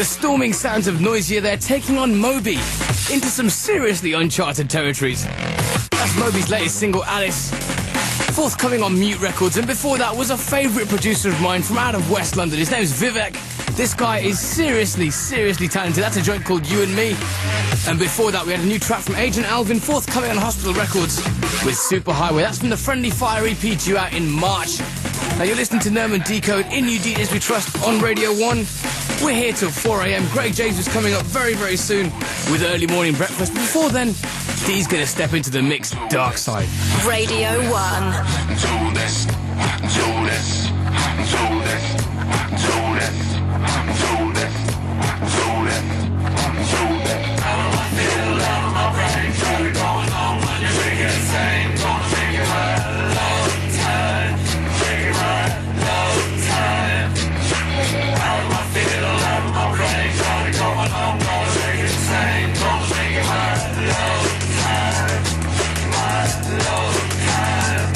the storming sounds of Noisier, they're taking on Moby into some seriously uncharted territories. That's Moby's latest single, Alice, forthcoming on Mute Records, and before that was a favourite producer of mine from out of West London. His name's Vivek. This guy is seriously talented. That's a joint called You and Me. And before that, we had a new track from Agent Alvin, forthcoming on Hospital Records with Superhighway. That's from the Friendly Fire EP due out in March. Now you're listening to Nerman Decode in You DJs We Trust on Radio 1. We're here till 4 a.m. Greg James is coming up very soon with early morning breakfast. Before then, D's going to step into the mix dark side. Radio 1. Do this, do this, do this, do this, do this, do this, do this. How do I feel out of my brain? Try to go along when you make it insane. Gonna take it right, low time. Take it right, low time. How do I feel out of my brain? Try to go along, gonna make it insane. Gonna take it right, low time. Right, low time.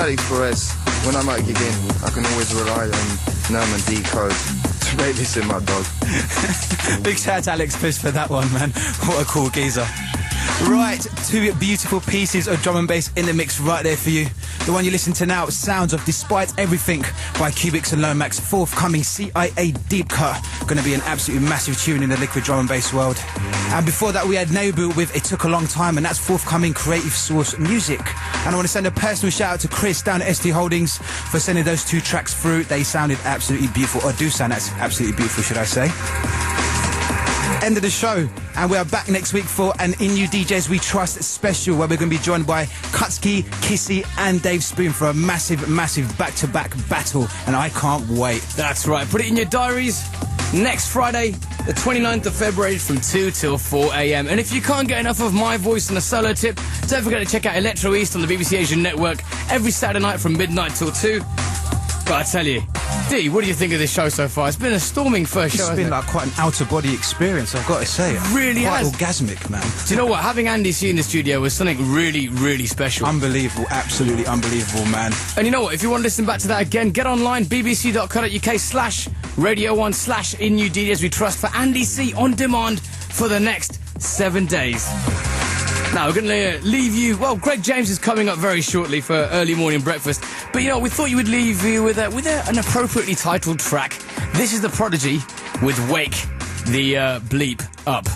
Alex Perez. When I'm out gigging, I can always rely on Nerm and Decode to rate this in my dog. Big shout out to Alex Perez for that one, man. What a cool geezer. Right, two beautiful pieces of drum and bass in the mix right there for you. The one you listen to now, sounds of Despite Everything by Cubics and Lomax, forthcoming CIA deep cut. Gonna be an absolutely massive tune in the liquid drum and bass world. And before that we had Nobu with It Took a Long Time, and that's forthcoming Creative Source music. And I want to send a personal shout out to Chris down at ST Holdings for sending those two tracks through. They sounded absolutely beautiful, or do sound absolutely beautiful, should I say. End of the show, and we are back next week for an In You DJs We Trust special, where we're going to be joined by Kutski, Kissy and Dave Spoon for a massive back-to-back battle, and I can't wait. That's right, put it in your diaries. Next Friday, the 29th of February from 2 till 4 a.m. And if you can't get enough of my voice on a solo tip, don't forget to check out Electro East on the BBC Asian Network every Saturday night from midnight till 2. But I tell you, D, what do you think of this show so far? It's been a storming first show. It's been like quite an out-of-body experience, I've got to say. It really quite has. Orgasmic, man. Do you know what? Having Andy C in the studio was something really, really special. Unbelievable, absolutely unbelievable, man. And you know what? If you want to listen back to that again, get online, bbc.co.uk/Radio1/InNewDJs We Trust for Andy C on demand for the next 7 days. Now, we're going to leave you... Well, Greg James is coming up very shortly for early morning breakfast. But, you know, we thought you would leave you with an appropriately titled track. This is The Prodigy with Wake the Bleep Up.